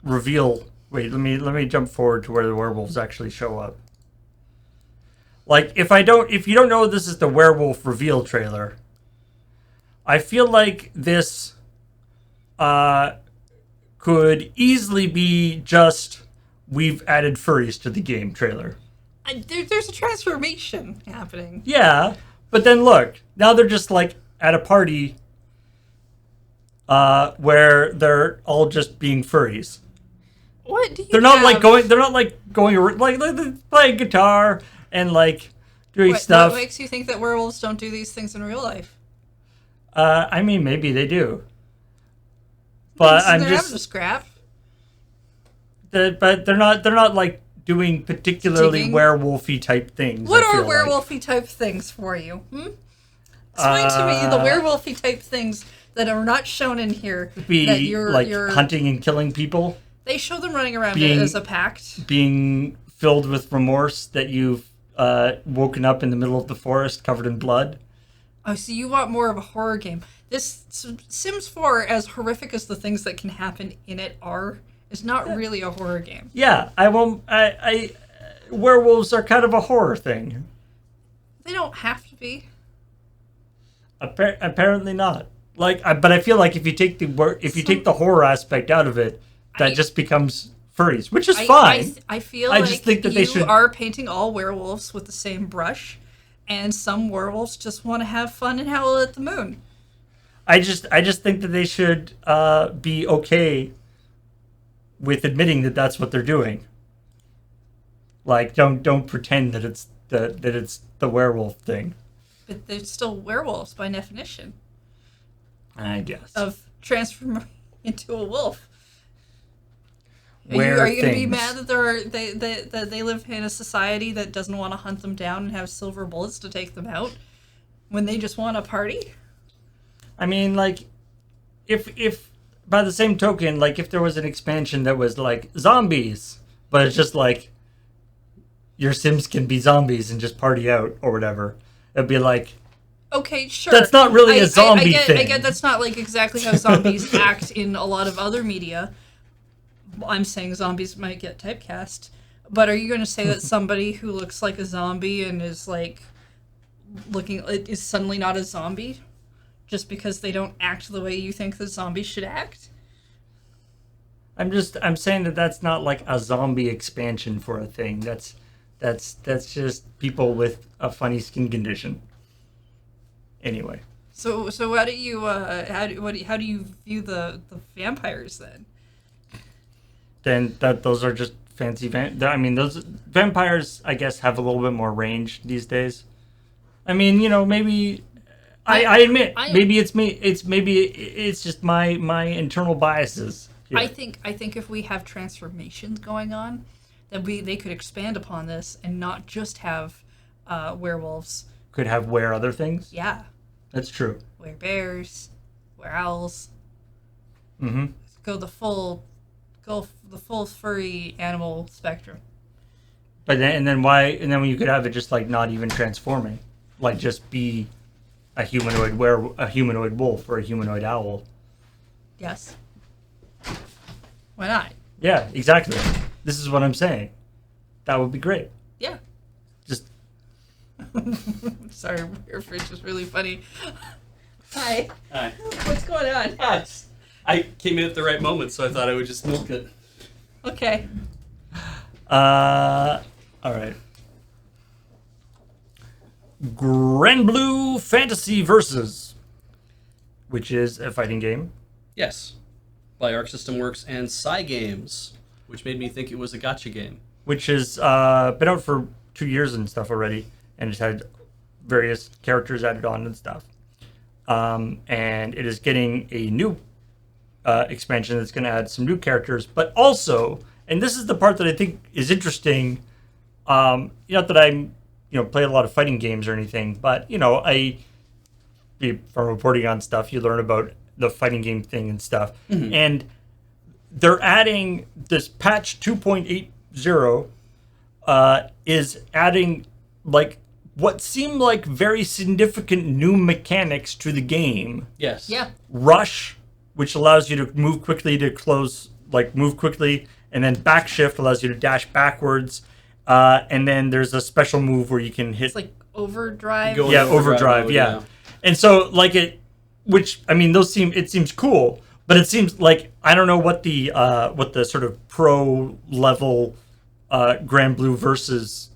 reveal. Wait, let me jump forward to where the werewolves actually show up. Like, if you don't know this is the werewolf reveal trailer, I feel like this could easily be just we've added furries to the game trailer. There's a transformation happening. Yeah, but then look, now they're just like at a party where they're all just being furries. What do you? They're not like going. They're not like going like they're playing guitar and like doing stuff. What makes you think that werewolves don't do these things in real life? I mean, maybe they do, but I'm they're just. having a scrap. But they're not like doing particularly Digging? werewolfy type things. What I are feel like. werewolfy type things for you? Explain to me the werewolfy type things that are not shown in here. Be that you're, like you're, hunting and killing people. They show them running around Being- as a pact. Being filled with remorse that you've woken up in the middle of the forest covered in blood. Oh, so you want more of a horror game. This Sims 4, as horrific as the things that can happen in it are, is not really a horror game. Yeah, I won't. I werewolves are kind of a horror thing. They don't have to be. Apparently not. Like, but I feel like if you take the horror aspect out of it, that just becomes furries, which is fine. I feel I like just think that you they should are painting all werewolves with the same brush, and some werewolves just want to have fun and howl at the moon. I just think that they should be okay with admitting that that's what they're doing. Like, don't pretend that it's the werewolf thing. But they're still werewolves by definition. I guess. Of transforming into a wolf. Are you going to be mad that they live in a society that doesn't want to hunt them down and have silver bullets to take them out when they just want to party? I mean, like, if by the same token, like, if there was an expansion that was like zombies, but it's just like your Sims can be zombies and just party out or whatever, it'd be like, okay, sure. That's not really a zombie thing. I get that's not like exactly how zombies act in a lot of other media. I'm saying zombies might get typecast, but are you going to say that somebody who looks like a zombie and is like is suddenly not a zombie just because they don't act the way you think the zombies should act? I'm saying that that's not like a zombie expansion for a thing. That's just people with a funny skin condition. Anyway. So how do you how do you view the vampires then? Then those are just fancy I mean, those vampires, I guess, have a little bit more range these days. I mean, you know, maybe I admit maybe it's me. It's just my internal biases. Yeah. I think if we have transformations going on, that they could expand upon this and not just have werewolves. Could have other things. Yeah. That's true. Bears, owls. Mm-hmm. go the full furry animal spectrum. But then, and then why? And then when you could have it just like not even transforming, like just be a humanoid wolf or a humanoid owl. Yes. Why not? Yeah, exactly. This is what I'm saying. That would be great. Yeah. Just Sorry, your fridge was really funny. Hi. Hi. What's going on? I came in at the right moment, so I thought I would just milk it. Okay. all right. Grand Blue Fantasy Versus, which is a fighting game. Yes. By Arc System Works and Cygames, which made me think it was a gacha game. Which has been out for 2 years and stuff already, and it's had various characters added on and stuff. And it is getting a new expansion that's going to add some new characters, but also, and this is the part that I think is interesting, not that I'm, play a lot of fighting games or anything, but, from reporting on stuff, you learn about the fighting game thing and stuff. Mm-hmm. And they're adding this patch 2.80 is adding like what seemed like very significant new mechanics to the game. Yes. Yeah. Rush, which allows you to move quickly move quickly, and then backshift allows you to dash backwards. And then there's a special move where you can hit. It's like overdrive. Overdrive. Yeah. And so it seems cool, but it seems like I don't know what the sort of pro level Grand Blue versus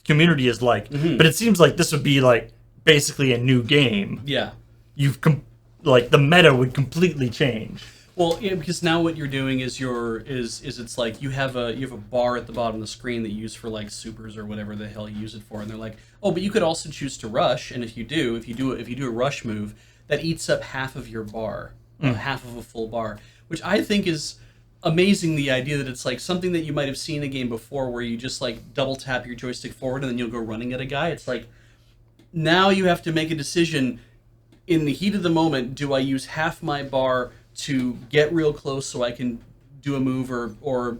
community is like, but it seems like this would be like basically a new game. Yeah. The meta would completely change. Well, yeah, because now what you're doing is it's like you have a bar at the bottom of the screen that you use for like supers or whatever the hell you use it for, and they're like, oh, but you could also choose to rush, and if you do a rush move, that eats up half of your bar, half of a full bar, which I think is amazing. The idea that it's like something that you might have seen in a game before, where you just like double tap your joystick forward and then you'll go running at a guy. It's like now you have to make a decision in the heat of the moment. Do I use half my bar to get real close so I can do a move or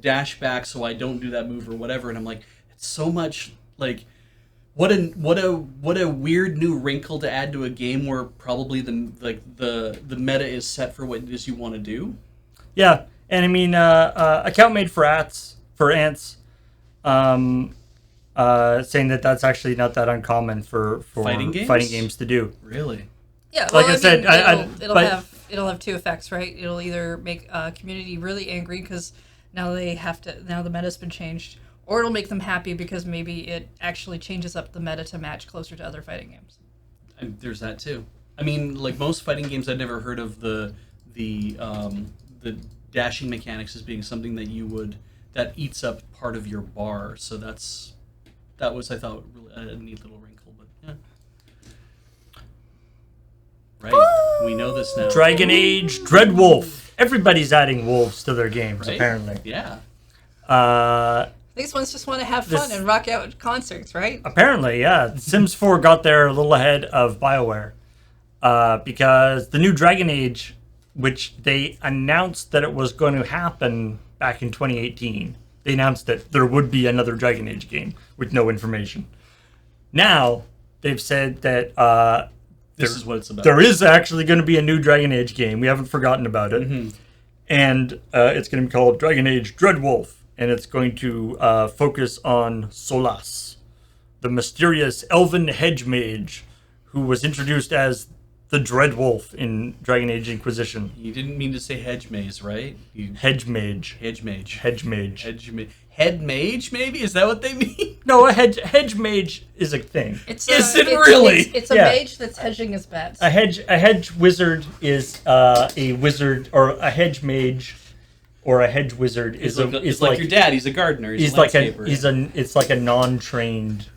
dash back so I don't do that move or whatever? And I'm like, it's so much like what a weird new wrinkle to add to a game where probably the meta is set for what it is you want to do. Yeah, and I mean, account made for ants, saying that that's actually not that uncommon for fighting games to do. Really? Yeah, well, like I said, it'll have two effects, right? It'll either make a community really angry because now the meta's been changed, or it'll make them happy because maybe it actually changes up the meta to match closer to other fighting games. And there's that too. I mean, like most fighting games, I'd never heard of the dashing mechanics as being something that eats up part of your bar. So that was I thought really a neat little wrinkle, but yeah. Right, we know this now. Dragon Age Dreadwolf. Everybody's adding wolves to their games, right? Apparently. Yeah. These ones just want to have fun and rock out at concerts, right? Apparently, yeah. Sims 4 got there a little ahead of BioWare because the new Dragon Age, which they announced that it was going to happen back in 2018, they announced that there would be another Dragon Age game with no information. Now, they've said that this is what it's about. There is actually going to be a new Dragon Age game. We haven't forgotten about it. Mm-hmm. And it's going to be called Dragon Age Dreadwolf. And it's going to focus on Solas, the mysterious elven hedge mage who was introduced as the Dreadwolf in Dragon Age Inquisition. You didn't mean to say hedge maze, right? Hedge mage. Hedge mage. Hedge mage. Head mage, maybe? Is that what they mean? No, a hedge mage is a thing. Is it really? It's a mage that's hedging his bets. A hedge wizard is a wizard, or a hedge mage, or a hedge wizard is like your dad. He's a gardener. He's a landscaper. It's like a non-trained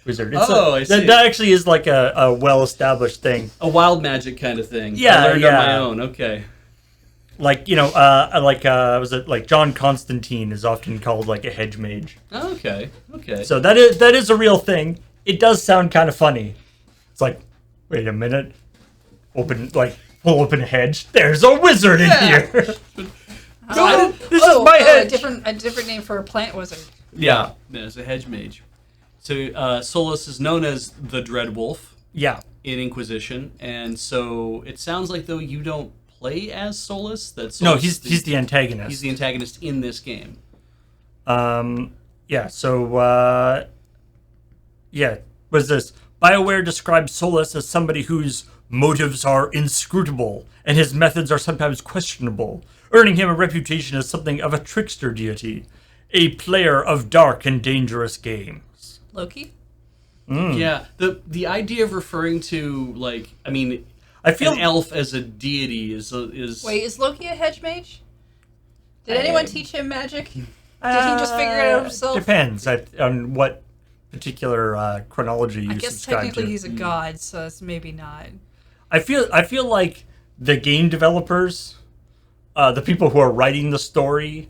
wizard. I see. That actually is like a well-established thing. A wild magic kind of thing. Yeah, I learned on my own. Okay. Like was it like John Constantine is often called like a hedge mage. Oh, okay. So that is a real thing. It does sound kind of funny. It's like, wait a minute, open like Pull open a hedge. There's a wizard in here. This is my hedge. A different name for a plant wizard. Yeah, there's a hedge mage. So Solus is known as the Dread Wolf. Yeah. In Inquisition, and so it sounds like though you don't play as Solus. No, he's the antagonist. He's the antagonist in this game. Yeah. So was this BioWare describes Solus as somebody whose motives are inscrutable and his methods are sometimes questionable, earning him a reputation as something of a trickster deity, a player of dark and dangerous games. Loki. Yeah, the idea of referring to I feel an elf as a deity is Wait, is Loki a hedge mage? Did anyone teach him magic? Did he just figure it out himself? Depends on what particular chronology you I guess subscribe technically to. he's a god, so it's maybe not. I feel like the game developers, the people who are writing the story,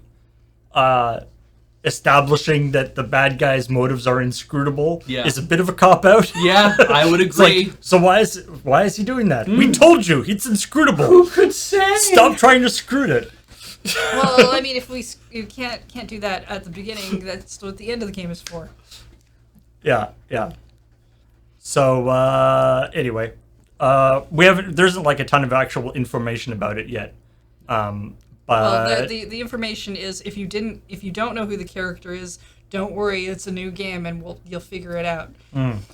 establishing that the bad guy's motives are inscrutable is a bit of a cop-out. Yeah, I would agree. So why is he doing that? We told you, it's inscrutable. Who could say? Stop trying to screw it. Well, I mean, if you can't do that at the beginning, that's what the end of the game is for. Yeah. So anyway, there isn't like a ton of actual information about it yet. Well, the information is if you don't know who the character is, don't worry, it's a new game and you'll figure it out.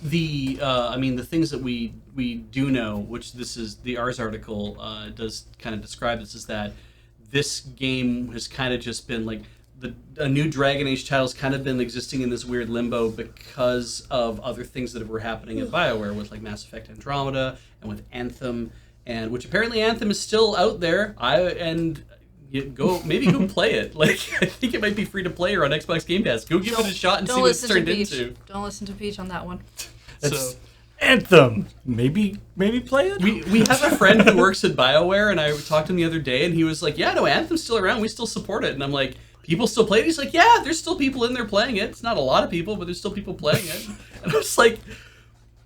The things that we do know, which this is the Ars article does kind of describe this, is that this game has kind of just been like a new Dragon Age title's kind of been existing in this weird limbo because of other things that were happening at BioWare with like Mass Effect Andromeda and with Anthem, and which apparently Anthem is still out there. Go play it. Like I think it might be free to play or on Xbox Game Pass. Go give it a shot and see what it's turned into. Don't listen to Peach on that one. It's Anthem. Maybe play it. We have a friend who works at BioWare, and I talked to him the other day, and he was like, "Yeah, no, Anthem's still around. We still support it." And I'm like, "People still play it?" He's like, "Yeah, there's still people in there playing it. It's not a lot of people, but there's still people playing it." And I was like,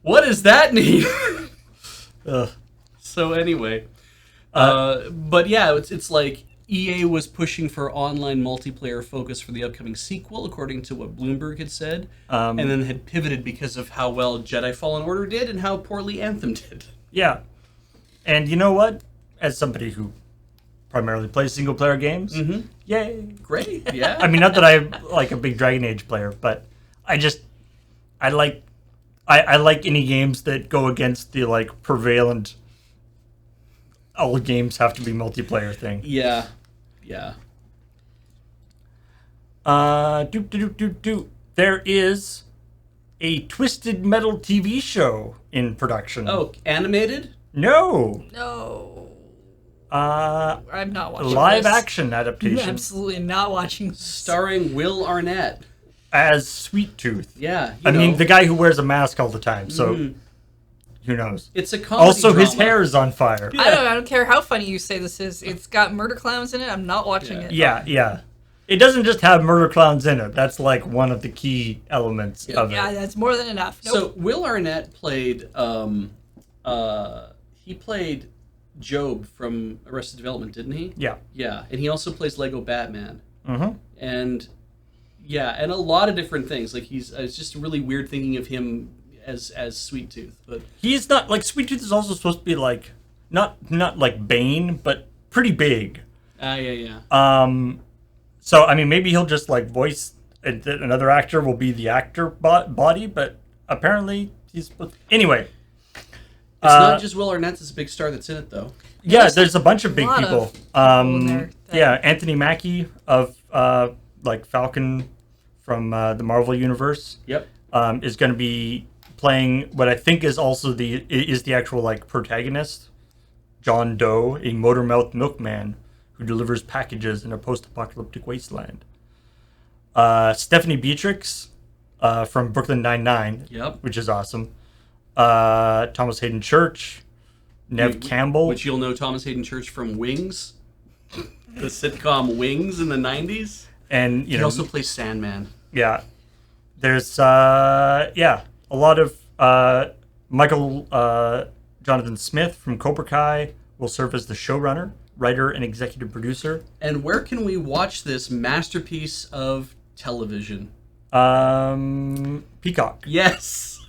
"What does that mean?" So anyway, but yeah, it's like EA was pushing for online multiplayer focus for the upcoming sequel, according to what Bloomberg had said, and then had pivoted because of how well Jedi Fallen Order did and how poorly Anthem did. Yeah. And you know what? As somebody who primarily plays single-player games, yay. Great, yeah. I mean, not that I'm like a big Dragon Age player, but I like any games that go against the like prevalent all games have to be multiplayer thing. Yeah. There is a Twisted Metal TV show in production. Oh, animated? No. I'm not watching live this. action adaptation. I'm absolutely not watching this. Starring Will Arnett. As Sweet Tooth. Yeah. I mean, the guy who wears a mask all the time, so who knows? It's a comedy Also, drama. his hair is on fire. I don't care how funny you say this is. It's got murder clowns in it. I'm not watching it. Yeah. It doesn't just have murder clowns in it. That's like one of the key elements of it. Yeah, that's more than enough. Nope. So Will Arnett played he played Job from Arrested Development, didn't he? Yeah. Yeah, and he also plays Lego Batman. Mm-hmm. And and a lot of different things. Like it's just really weird thinking of him as Sweet Tooth, but He's not like Sweet Tooth is also supposed to be like not like Bane, but pretty big. yeah. So I mean, maybe he'll just like voice another actor will be the actor body, but apparently he's anyway. It's not just Will Arnett as a big star that's in it, though. Yeah, there's a bunch of big lot people. of people in there that- Anthony Mackie of like Falcon from the Marvel Universe. Yep. Is going to be playing what I think is also the actual like protagonist, John Doe, a motor-mouthed milkman who delivers packages in a post-apocalyptic wasteland. Stephanie Beatrix from Brooklyn Nine-Nine, Yep. which is awesome. Thomas Hayden Church, Nev Campbell, Which you'll know Thomas Hayden Church from Wings, the sitcom Wings in the 90s. and He also plays Sandman. yeah, there's a lot of Michael Jonathan Smith from Cobra Kai, will serve as the showrunner, writer, and executive producer. And where can we watch this masterpiece of television? Peacock. Yes.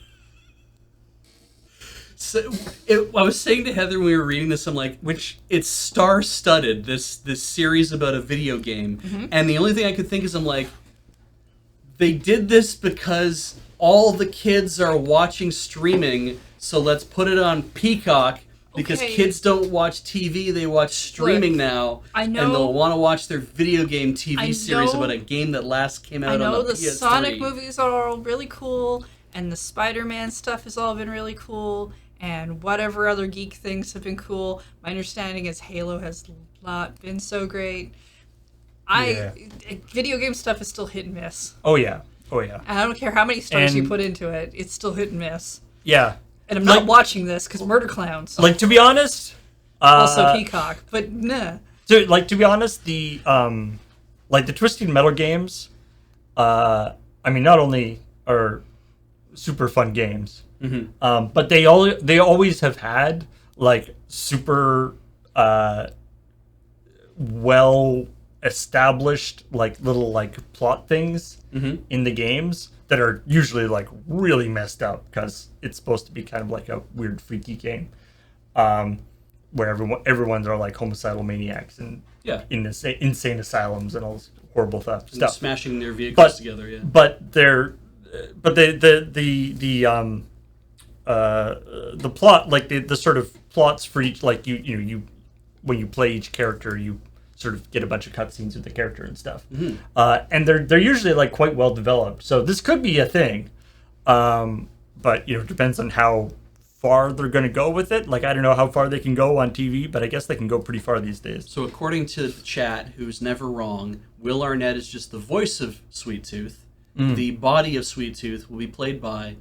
So I was saying to Heather when we were reading this, I'm like, it's star-studded, this series about a video game. And the only thing I could think is, I'm like, they did this because all the kids are watching streaming, so let's put it on Peacock. Because kids don't watch TV, they watch streaming now. I know. And they'll want to watch their video game TV series about a game that last came out on the PS3. I know the Sonic movies are all really cool, and the Spider-Man stuff has all been really cool, and whatever other geek things have been cool. My understanding is Halo has not been so great. Video game stuff is still hit and miss. Oh, yeah. And I don't care how many stars you put into it, it's still hit and miss. Yeah. And I'm not watching this because Murder Clowns. Like, to be honest... also Peacock, but nah. To be honest, the Twisted Metal games, I mean, not only are super fun games, but they always have had, like, super well-established, like, little, like, plot things in the games that are usually, like, really messed up because it's supposed to be kind of like a weird, freaky game, where everyone's are, like, homicidal maniacs and in insane asylums and all this horrible stuff. Smashing their vehicles together, But the plot, like, the sort of plots for each, like, you when you play each character, you sort of get a bunch of cutscenes with the character and stuff, and they're usually, like, quite well developed. So this could be a thing, but it depends on how far they're going to go with it. Like, I don't know how far they can go on TV, but I guess they can go pretty far these days. So according to the chat, who's never wrong, Will Arnett is just the voice of Sweet Tooth. The body of Sweet Tooth will be played by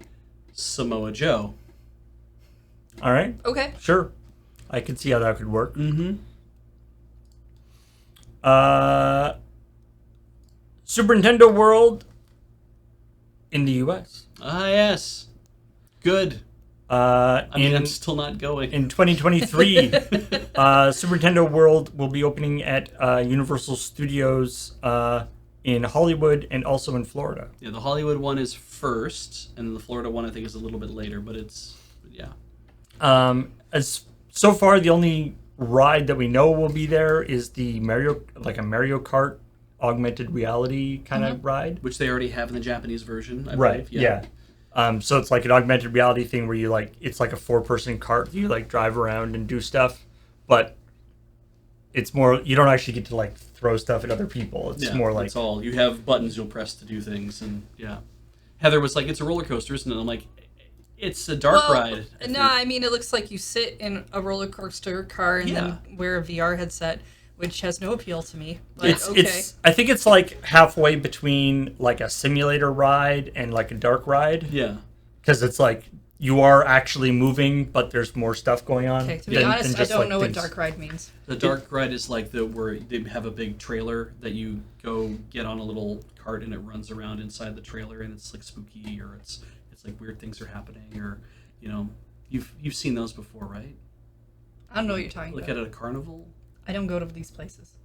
Samoa Joe. All right. Okay. Sure. I could see how that could work. Super Nintendo World in the U.S. Ah, yes. Good. I'm still not going. In 2023, Super Nintendo World will be opening at Universal Studios in Hollywood and also in Florida. Yeah, the Hollywood one is first, and the Florida one I think is a little bit later, but As so far, the only ride that we know will be there is the Mario Kart augmented reality kind of ride, which they already have in the Japanese version, I right? believe. Yeah. So it's like an augmented reality thing where it's like a 4-person cart. You like drive around and do stuff, but it's more, you don't actually get to like throw stuff at other people. It's more like, it's all, you have buttons you'll press to do things, and Heather was like, it's a roller coaster, isn't it? I'm like, it's a dark ride. No, I mean, it looks like you sit in a roller coaster car and then wear a VR headset, which has no appeal to me. But it's I think it's like halfway between like a simulator ride and like a dark ride. Yeah. Because it's like you are actually moving, but there's more stuff going on. Okay, to be honest, I don't know what dark ride means. The dark ride is like where they have a big trailer that you go get on a little cart and it runs around inside the trailer and it's like spooky, or it's like weird things are happening, or you've seen those before, right? I don't know what you're talking about. Like at a carnival? I don't go to these places.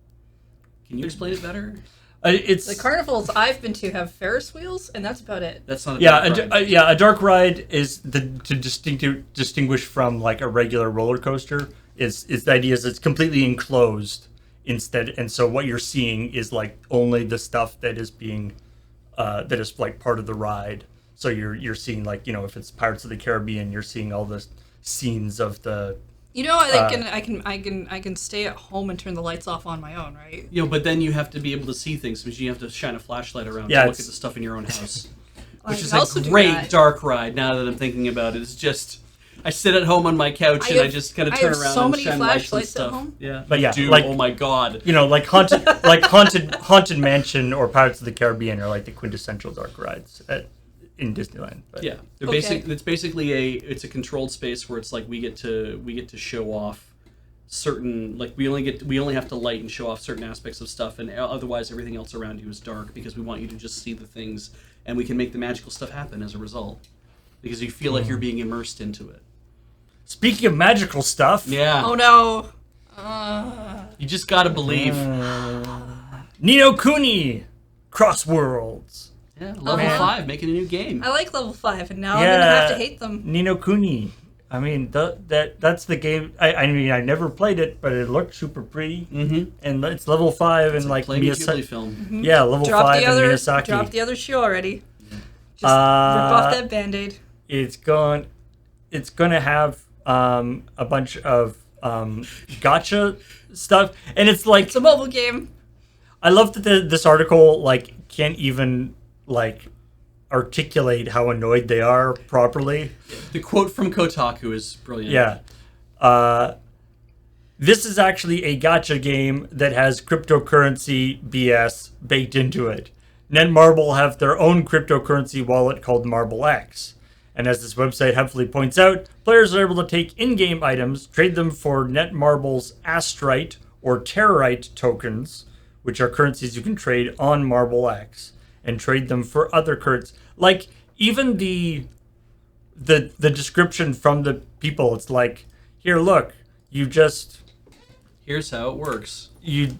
Can you explain it better? It's the carnivals I've been to have Ferris wheels, and that's about it. That's not a dark ride. A dark ride is to distinguish from like a regular roller coaster. Is the idea is it's completely enclosed instead, and so what you're seeing is like only the stuff that is being that is like part of the ride. So you're seeing like if it's Pirates of the Caribbean, you're seeing all the scenes of the. I can stay at home and turn the lights off on my own, right? But then you have to be able to see things because you have to shine a flashlight around to look at the stuff in your own house. Which is a great dark ride. Now that I'm thinking about it, it's just I sit at home on my couch and I just kind of turn around and shine lights and stuff. At home. Yeah, but yeah, oh my god, like haunted mansion or Pirates of the Caribbean are like the quintessential dark rides in Disneyland. But. Yeah, it's basically it's a controlled space where it's like we get to show off certain, like we only have to light and show off certain aspects of stuff, and otherwise everything else around you is dark because we want you to just see the things, and we can make the magical stuff happen as a result because you feel like you're being immersed into it. speaking of magical stuff, Yeah. Oh no. You just gotta believe. Ni no Kuni Cross Worlds. Yeah, level Man. 5, making a new game. I like level 5, and now I'm gonna have to hate them. Ni no Kuni. I mean, that's the game. I mean, I never played it, but it looked super pretty. Mm-hmm. And it's level 5 and like Playing a Miyazaki. Ghibli film. Yeah, level 5 and Miyazaki. Drop the other shoe already. Just rip off that Band-Aid. It's gonna have a bunch of gotcha stuff, and it's like It's a mobile game. I love that this article like can't even like articulate how annoyed they are properly. The quote from Kotaku is brilliant. Yeah. This is actually a gotcha game that has cryptocurrency BS baked into it. Netmarble have their own cryptocurrency wallet called Marble X. And as this website helpfully points out, players are able to take in-game items, trade them for Netmarble's Astrite or Terrorite tokens, which are currencies you can trade on Marble X, and trade them for other currencies. Like, even the description from the people, it's like, here, look, you just... Here's how it works. You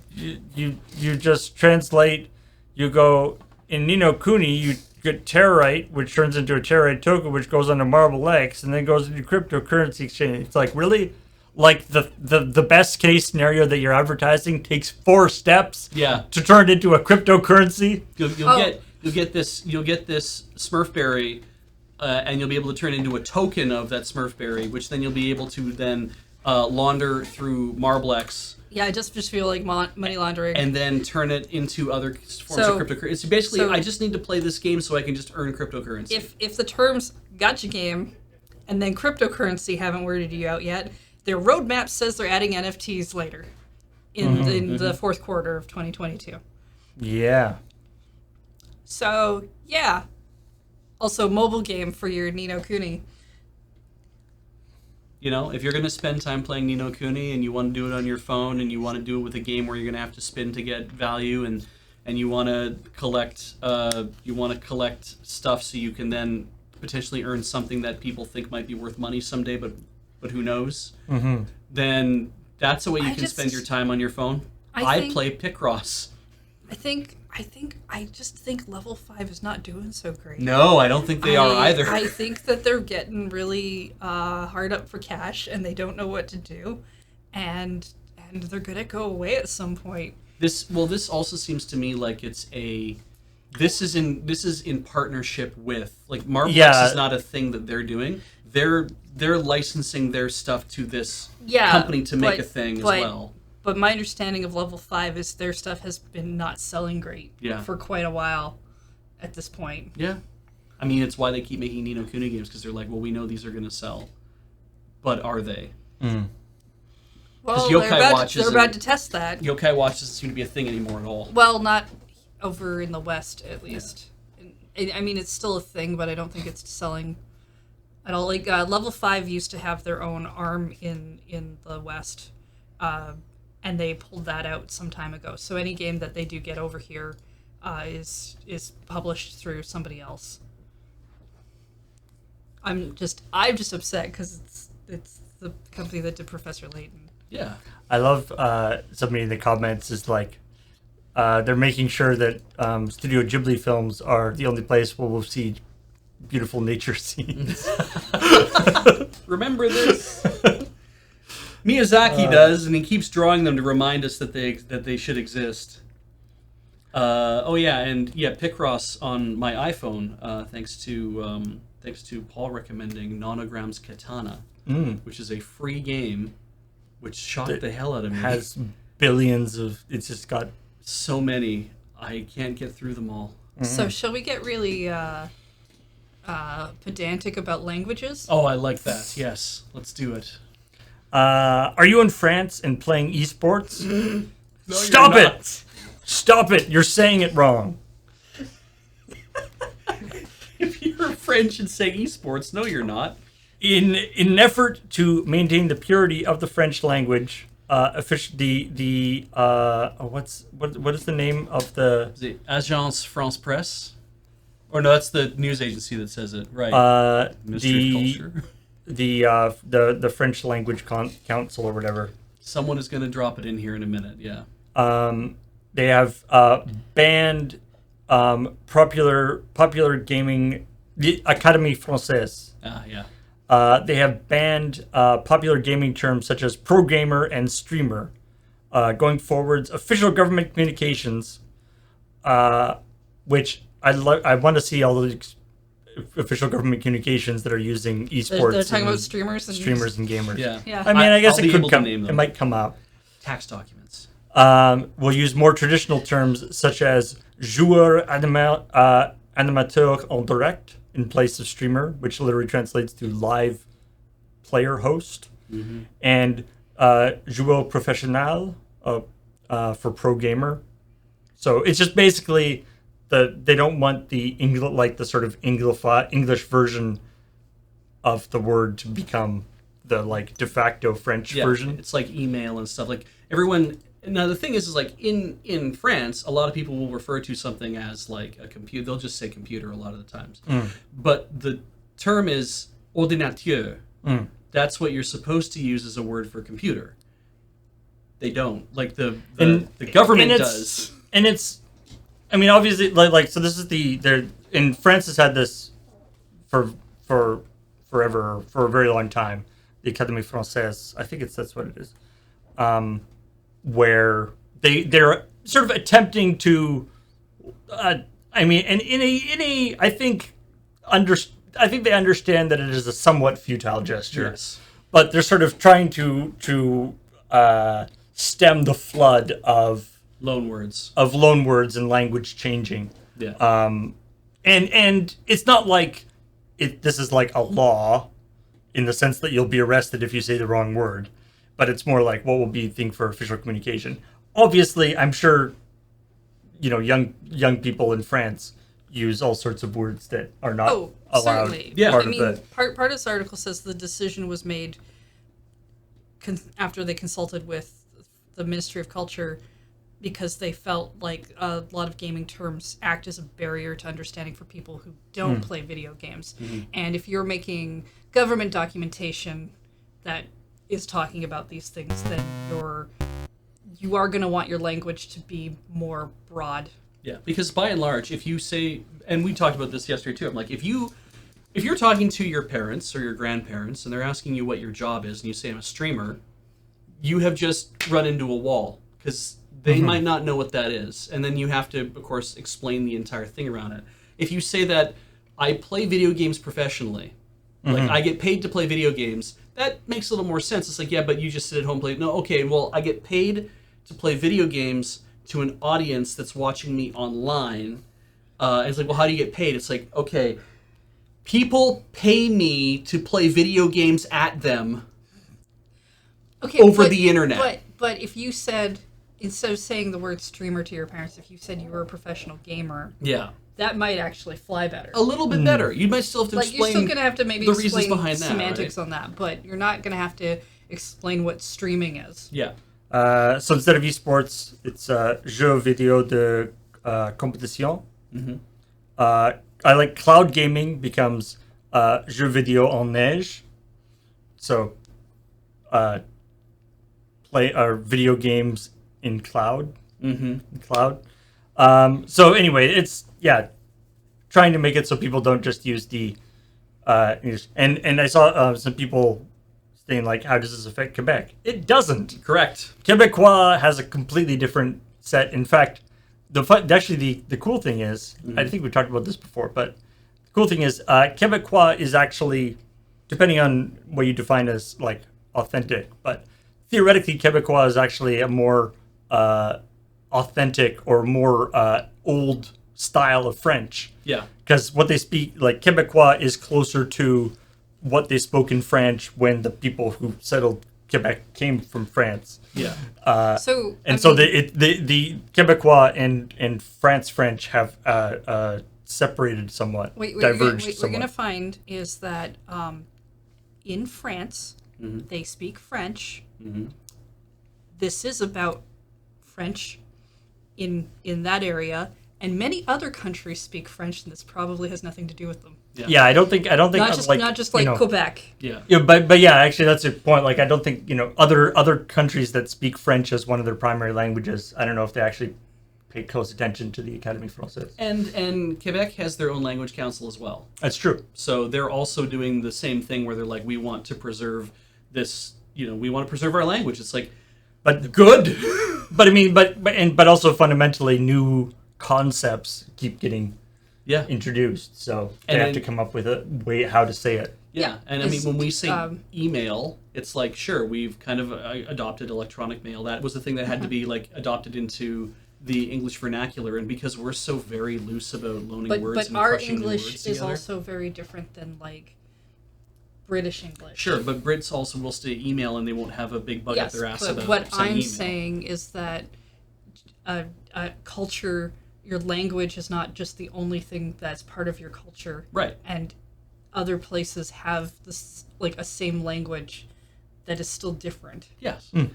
just translate, you go, in Ni no Kuni, you get Terrorite, which turns into a Terrorite token, which goes onto Marble X, and then goes into cryptocurrency exchange. It's like, really? Like, the best case scenario that you're advertising takes 4 steps to turn it into a cryptocurrency? You'll get this Smurfberry, and you'll be able to turn it into a token of that Smurfberry, which then you'll be able to then launder through Marblex. Yeah, I just feel like money laundering. And then turn it into other forms of cryptocurrency. So basically, I just need to play this game so I can just earn cryptocurrency. If the terms gotcha game and then cryptocurrency haven't worded you out yet, their roadmap says they're adding NFTs later in the fourth quarter of 2022. Yeah. So, yeah. Also, mobile game for your Ni no Kuni. You know, if you're going to spend time playing Ni no Kuni and you want to do it on your phone and you want to do it with a game where you're going to have to spin to get value and you want to collect stuff so you can then potentially earn something that people think might be worth money someday, but who knows? Mm-hmm. Then that's a way you can spend your time on your phone. I play Picross. I just think level 5 is not doing so great. No, I don't think they are either. I think that they're getting really hard up for cash and they don't know what to do, and they're gonna go away at some point. This also seems to me like this is in partnership with, like, Marblex is not a thing that they're doing. They're licensing their stuff to this company to make a thing as well. But my understanding of level 5 is their stuff has been not selling great for quite a while at this point. Yeah. I mean, it's why they keep making Ni no Kuni games, because they're like, well, we know these are going to sell. But are they? Mm. Well, they're about to test that. Yokai Watch doesn't seem to be a thing anymore at all. Well, not over in the West, at least. Yeah. I mean, it's still a thing, but I don't think it's selling at all. Like, level 5 used to have their own arm in the West. And they pulled that out some time ago. So any game that they do get over here is published through somebody else. I'm just upset because it's the company that did Professor Layton. Yeah, I love somebody in the comments is like they're making sure that Studio Ghibli films are the only place where we'll see beautiful nature scenes. Remember this. Miyazaki does, and he keeps drawing them to remind us that they should exist. Picross on my iPhone, thanks to Paul recommending Nonogram's Katana, which is a free game, which shocked the hell out of me. Has billions of. It's just got so many. I can't get through them all. Mm-hmm. So shall we get really pedantic about languages? Oh, I like that. Yes, let's do it. Are you in France and playing esports? No, Stop it! Stop it! You're saying it wrong. If you're French and saying esports, no, you're not. In an effort to maintain the purity of the French language, what is the name of the? Is it Agence France Presse? Or no, that's the news agency that says it, right? Ministry of Culture. the French language council or whatever. Someone is going to drop it in here in a minute. Yeah. They have banned popular gaming, the Académie Française. Yeah. They have banned popular gaming terms such as pro gamer and streamer. Going forwards, official government communications, which I want to see all the official government communications that are using esports. They're talking about streamers and gamers. Yeah. I mean, I guess I'll it be could able to come. name It them. might come up. Tax documents. We'll use more traditional terms such as joueur animateur en direct in place of streamer, which literally translates to live player host, and joueur professionnel for pro gamer. So it's just basically they don't want the the sort of English version of the word to become the like de facto French version. It's like email and stuff. Like everyone. Now the thing is like in France, a lot of people will refer to something as like a computer. They'll just say computer a lot of the times. But the term is ordinateur. That's what you're supposed to use as a word for computer. They don't. Like the government does. And it's, I mean, obviously, like so. This is in France has had this for forever, for a very long time. The Académie Française, I think that's what it is, where they're sort of attempting to, I mean, and in a I think they understand that it is a somewhat futile gesture, Yes. but they're sort of trying to stem the flood of Loan words. and language changing. Yeah. And it's not like this is like a law in the sense that you'll be arrested if you say the wrong word, but it's more like what will be the thing for official communication. Obviously, I'm sure young people in France use all sorts of words that are not allowed. Certainly. Yeah. Part I of mean, the, part of this article says the decision was made after they consulted with the Ministry of Culture because they felt like a lot of gaming terms act as a barrier to understanding for people who don't play video games. And if you're making government documentation that is talking about these things, then you are going to want your language to be more broad. Yeah, because by and large, if you say, and we talked about this yesterday too, I'm like, if you're talking to your parents or your grandparents and they're asking you what your job is and you say I'm a streamer, you have just run into a wall because they might not know what that is. And then you have to, of course, explain the entire thing around it. If you say that I play video games professionally, like I get paid to play video games, that makes a little more sense. It's like, yeah, but you just sit at home and play. No, okay, well, I get paid to play video games to an audience that's watching me online. And it's like, well, how do you get paid? It's like, okay, people pay me to play video games at them over the internet. But if you said, instead of saying the word streamer to your parents, if you said you were a professional gamer, that might actually fly better. A little bit better. You might still have to Like, explain you're still going to have to maybe the reasons explain behind that, semantics right? on that, but you're not going to have to explain what streaming is. Yeah. so instead of esports, it's jeux vidéo de compétition. I like cloud gaming becomes jeux vidéo en neige. So play video games in cloud. Cloud. So anyway, it's trying to make it so people don't just use the English. And I saw some people saying like, how does this affect Quebec? It doesn't. Correct. Quebecois has a completely different set. In fact, the cool thing is, I think we talked about this before, but the cool thing is Quebecois is actually, depending on what you define as like authentic, but theoretically Quebecois is actually a more authentic or more old style of French. Yeah. Because what they speak, like Quebecois, is closer to what they spoke in French when the people who settled Quebec came from France. Yeah. The Quebecois and France French have separated somewhat, diverged what somewhat. we're going to find is that in France, they speak French. This is about French in that area, and many other countries speak French, and this probably has nothing to do with them. Yeah, I don't think Not just like Quebec. Yeah. But yeah, actually that's a point. Like I don't think other countries that speak French as one of their primary languages. I don't know if they actually pay close attention to the Académie Française. And Quebec has their own language council as well. That's true. So they're also doing the same thing where they're like, we want to preserve this. We want to preserve our language. It's like, but good. But I mean, but also fundamentally new concepts keep getting introduced. So they have to come up with a way how to say it. Yeah, and I mean, when we say email, it's like, sure, we've kind of adopted electronic mail. That was the thing that had to be like adopted into the English vernacular, and because we're so very loose about loaning words and crushing new words together. But our English is also very different than like British English. Sure, but Brits also will stay email, and they won't have a big bug up their ass about what I'm email. saying is that a culture, your language is not just the only thing that's part of your culture. Right. And other places have this like a same language that is still different. Yes. Mm.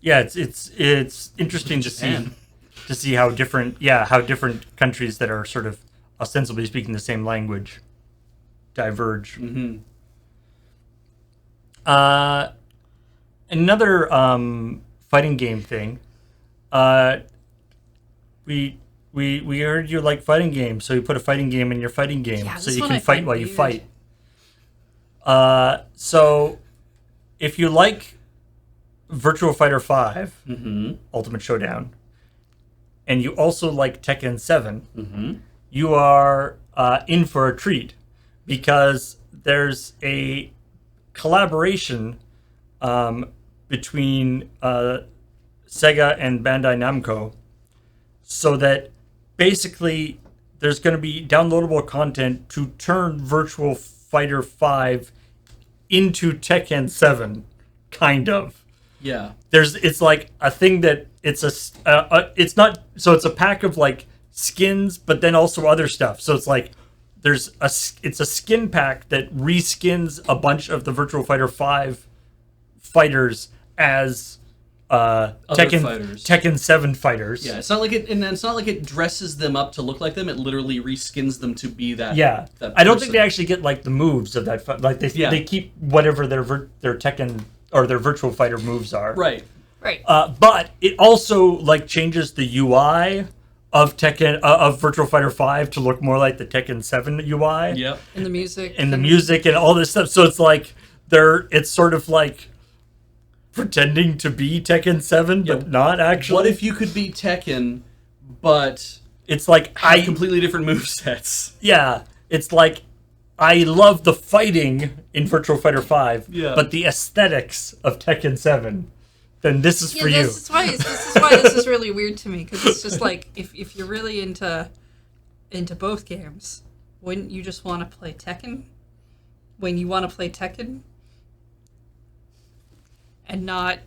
Yeah, it's interesting to see how different countries that are sort of ostensibly speaking the same language diverge. Mm-hmm. Another fighting game thing. We heard you like fighting games, so you put a fighting game in your fighting game, so you can fight while you fight. So if you like Virtua Fighter 5 Ultimate Showdown, and you also like Tekken 7, you are in for a treat, because there's a collaboration between Sega and Bandai Namco, so that basically there's going to be downloadable content to turn Virtua Fighter 5 into Tekken 7, kind of. Yeah. It's like a thing that it's it's a pack of like skins, but then also other stuff. So it's like it's a skin pack that reskins a bunch of the Virtua Fighter 5 fighters as Tekken 7 fighters. Yeah, it's not like it dresses them up to look like them. It literally reskins them to be that. Yeah, that I don't think they actually get like the moves of that. Like they keep whatever their Tekken or their Virtual Fighter moves are. Right. But it also like changes the UI of Tekken of Virtual Fighter 5 to look more like the Tekken 7 UI. Yep. And the music. And all this stuff. So it's like it's sort of like pretending to be Tekken 7, but not actually. What if you could be Tekken, but it's like have completely different movesets? Yeah, it's like I love the fighting in Virtual Fighter 5, but the aesthetics of Tekken 7, then this is for you. This is why this is really weird to me, because it's just like if you're really into both games, wouldn't you just want to play Tekken when you want to play Tekken? And not...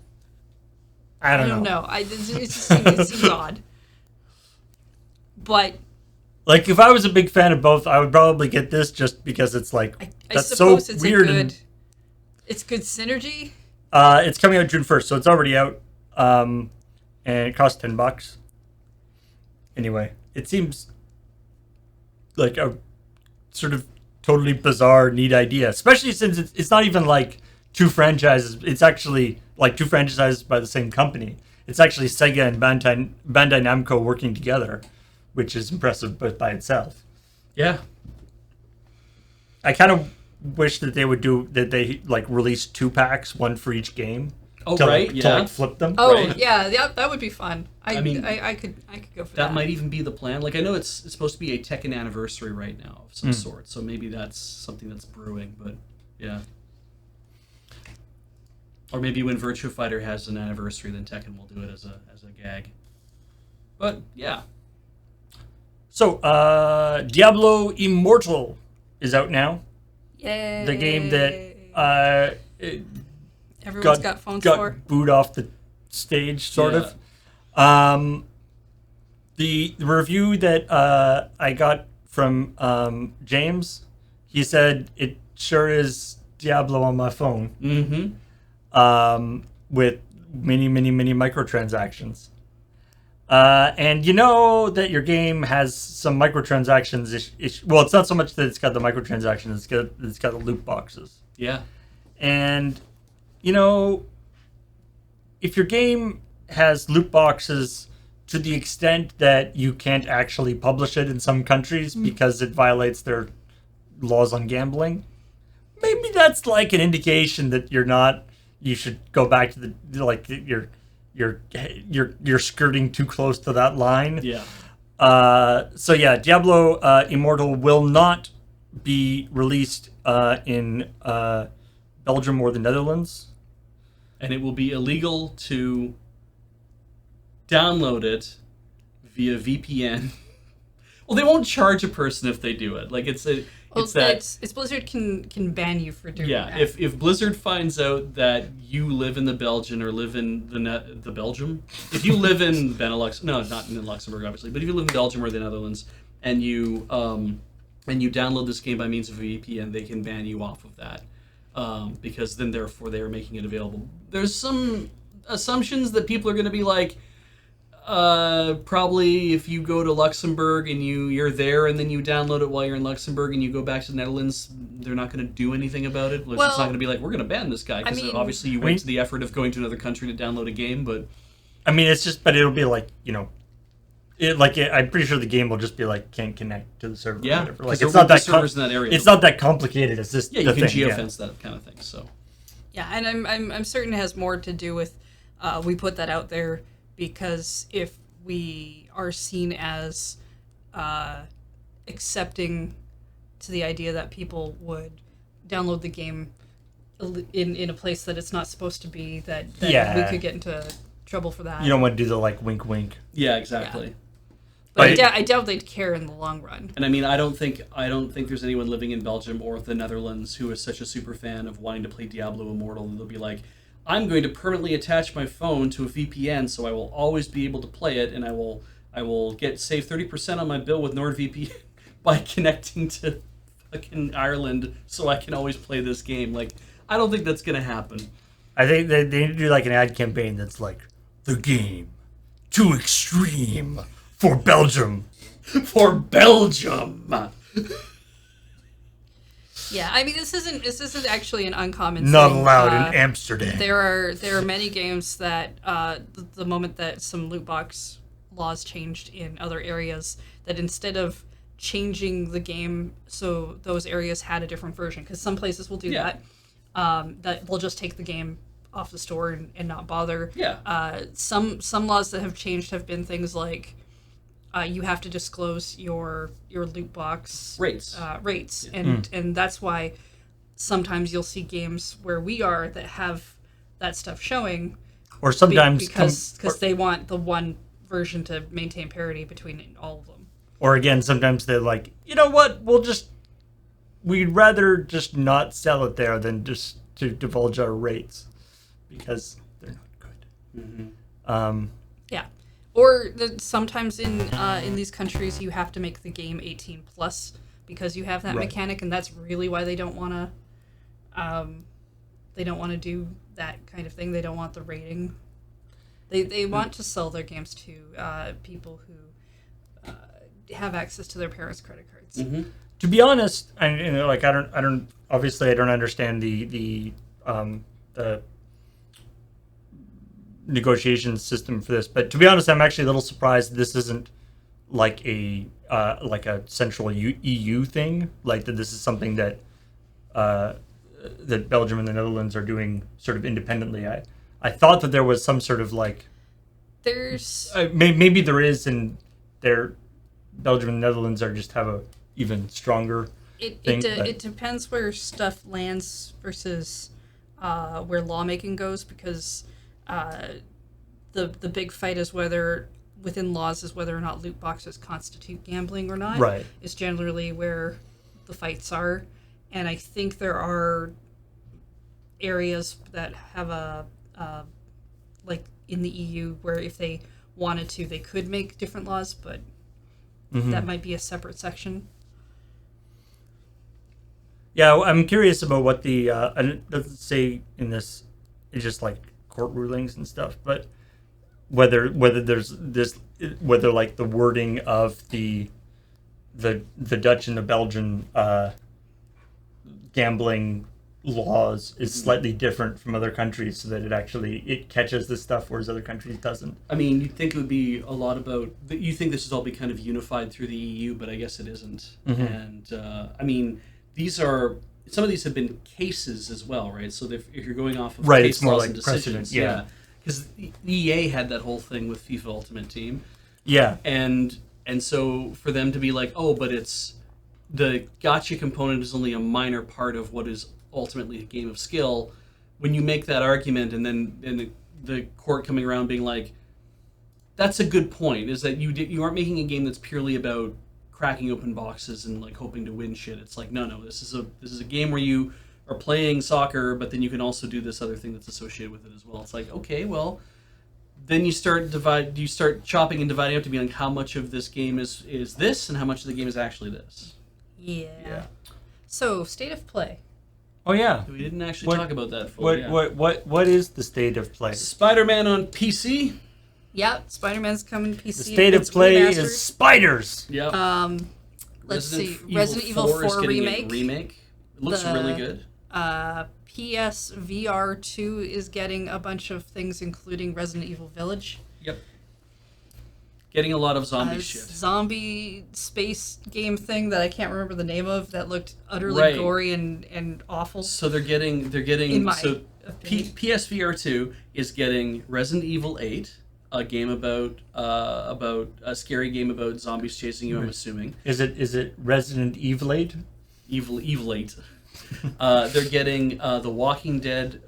I don't know. It seems odd. But... Like, if I was a big fan of both, I would probably get this just because it's like... that's so weird. It's good synergy. It's coming out June 1st, so it's already out. And it costs $10. Anyway, it seems like a sort of totally bizarre, neat idea. Especially since it's not even like two franchises. It's actually like two franchises by the same company. It's actually Sega and Bandai Namco working together, which is impressive but by itself. Yeah. I kind of wish that they like release 2 packs, one for each game. Oh, to, right, to like flip them. Oh, right. yeah, that would be fun. I could go for that. That might even be the plan. Like, I know it's supposed to be a Tekken anniversary right now of some sort, so maybe that's something that's brewing, but yeah. Or maybe when Virtua Fighter has an anniversary, then Tekken will do it as a gag. But yeah. So, Diablo Immortal is out now. Yay! The game that everyone's got phones for. Booed off the stage, sort of. The review that I got from James, he said it sure is Diablo on my phone. Mm-hmm. With many microtransactions. And you know that your game has some microtransactions. Well, it's not so much that it's got the microtransactions; it's got the loot boxes. Yeah. And you know, if your game has loot boxes to the extent that you can't actually publish it in some countries because it violates their laws on gambling, maybe that's like an indication that you should go back to the like you're skirting too close to that line. Yeah. So yeah, Diablo Immortal will not be released in Belgium or the Netherlands. And it will be illegal to download it via VPN. Well, they won't charge a person if they do it. Like it's Blizzard can ban you for doing that. Yeah, if Blizzard finds out that you live in the Belgian or live in the Belgium, if you live in Benelux, no, not in Luxembourg obviously, but if you live in Belgium or the Netherlands and you download this game by means of a VPN, they can ban you off of that. Because then therefore they are making it available. There's some assumptions that people are going to be like, probably if you go to Luxembourg and you're there and then you download it while you're in Luxembourg and you go back to the Netherlands, they're not going to do anything about it. It's not going to be like, we're going to ban this guy, because obviously you went to the effort of going to another country to download a game. But I mean, it's just, but it'll be like, I'm pretty sure the game will just be like, can't connect to the server. Yeah, or whatever. Like it's not that servers in that area. It's not that complicated. It's just you can geofence that kind of thing. So yeah, and I'm certain it has more to do with we put that out there because if we are seen as accepting to the idea that people would download the game in a place that it's not supposed to be, that we could get into trouble for that. You don't want to do the like wink wink. Yeah, exactly. Yeah. But I doubt they'd care in the long run. And I mean, I don't think there's anyone living in Belgium or the Netherlands who is such a super fan of wanting to play Diablo Immortal that they'll be like, I'm going to permanently attach my phone to a VPN so I will always be able to play it, and I will save 30% on my bill with NordVPN by connecting to fucking Ireland so I can always play this game. Like, I don't think that's gonna happen. I think they need to do like an ad campaign that's like, the game too extreme for Belgium. For Belgium. Yeah, I mean, this isn't actually an uncommon Not thing. allowed in Amsterdam. There are many games that the moment that some loot box laws changed in other areas, that instead of changing the game so those areas had a different version, because some places will do that they'll just take the game off the store and not bother. Yeah. Some laws that have changed have been things like you have to disclose your loot box rates, and that's why sometimes you'll see games where we are that have that stuff showing, or sometimes because they want the one version to maintain parity between all of them. Or again, sometimes they're like, you know what, we'd rather just not sell it there than just to divulge our rates because they're not good. Mm-hmm. Yeah. Or sometimes in these countries you have to make the game 18 plus because you have that mechanic, and that's really why they don't want to do that kind of thing. They don't want the rating. They want to sell their games to people who have access to their parents' credit cards. Mm-hmm. To be honest, I don't obviously I don't understand the negotiation system for this, but to be honest, I'm actually a little surprised this isn't like a central EU thing, like that this is something that that Belgium and the Netherlands are doing sort of independently. I thought that there was some sort of like there's maybe there is, and Belgium and the Netherlands are just have a even stronger thing. It depends where stuff lands versus where lawmaking goes, because the big fight is whether within laws is whether or not loot boxes constitute gambling or not. Right. Is generally where the fights are, and I think there are areas that have a like in the EU where if they wanted to, they could make different laws, but that might be a separate section. Yeah, I'm curious about what the let's say in this, it's just like court rulings and stuff, but whether there's this, whether like the wording of the Dutch and the Belgian gambling laws is slightly different from other countries, so that it catches this stuff, whereas other countries doesn't. I mean, you'd think it would be a lot about. You think this would all be kind of unified through the EU, but I guess it isn't. And I mean, some of these have been cases as well, right? So if you're going off of right, case it's more laws like and decisions, precedent, yeah. Because EA had that whole thing with FIFA Ultimate Team, Yeah, and so for them to be like, oh, but it's the gotcha component is only a minor part of what is ultimately a game of skill. When you make that argument, and then the court coming around being like, that's a good point, is that you aren't making a game that's purely about cracking open boxes and like hoping to win shit. It's like, no, this is a game where you are playing soccer, but then you can also do this other thing that's associated with it as well. It's like, okay, well, then you start chopping and dividing up to be like, how much of this game is this, and how much of the game is actually this. Yeah. So, state of play. oh yeah. We didn't actually talk about that fully. What is the state of play? Spider-Man on PC. Yeah, Spider-Man's coming PC. The state of It's play remastered. is spiders. Yeah. Let's see. Resident Evil 4 is getting remake. a remake. It looks really good. PSVR 2 is getting a bunch of things, including Resident Evil Village. Yep. Getting a lot of zombie shit. Zombie space game thing that I can't remember the name of that looked utterly gory and awful. So they're getting In my so opinion. PSVR 2 is getting Resident Evil 8, a game about a scary game about zombies chasing you. I'm assuming. Is it Resident Evil 8? Evil 8. They're getting The Walking Dead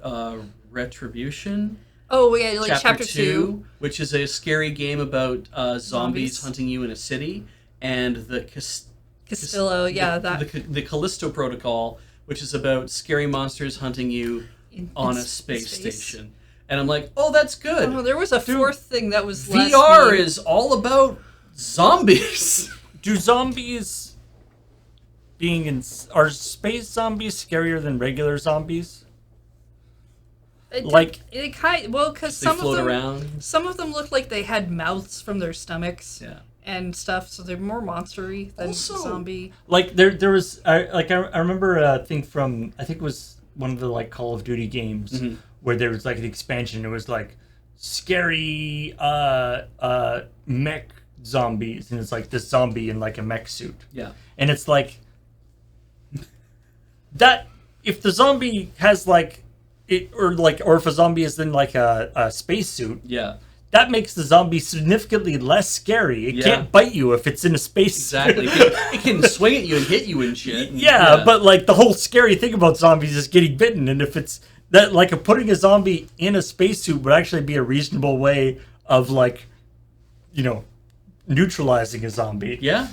Retribution. Oh yeah, like chapter 2, which is a scary game about zombies Zombies. hunting you in a city, and the Castillo, the Callisto Protocol, which is about scary monsters hunting you on a space station. And I'm like, oh, that's good. Oh, there was a fourth thing that was VR is all about zombies. Do zombies are space zombies scarier than regular zombies? Because They float around. some of them look like they had mouths from their stomachs. Yeah. And stuff, so they're more monstery than Also- zombie. Like there was I remember a thing from, I think it was one of the like Call of Duty games where there was like an expansion. It was like scary mech zombies, and it's like this zombie in like a mech suit. Yeah. And it's like that if the zombie has like it or if a zombie is in like a spacesuit, Yeah. that makes the zombie significantly less scary. It Yeah. can't bite you if it's in a space Exactly. It can swing at you and hit you and shit. Yeah, but like the whole scary thing about zombies is getting bitten, and if it's that, like, putting a zombie in a spacesuit would actually be a reasonable way of like, neutralizing a zombie. Yeah.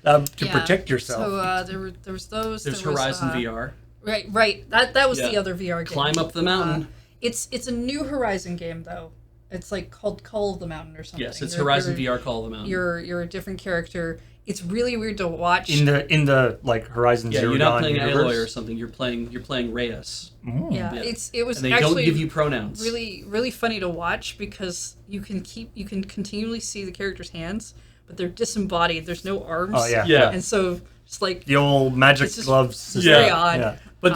To protect yourself. So there was those. There's there was, Horizon VR. Right. That was Yeah. the other VR game. Climb up the mountain. It's a new Horizon game though. It's like called Call of the Mountain or something. Yes, it's Horizon VR Call of the Mountain. You're a different character. It's really weird to watch. in the like Horizon Zero you're not Dawn playing universe. Aloy or something. You're playing Reyes. Yeah, Yeah. it was And they actually don't give you pronouns. really really funny to watch because you can continually see the character's hands, but they're disembodied. There's no arms. Oh yeah. Yeah. And so it's like The old magic It's just gloves system. very odd. Yeah. But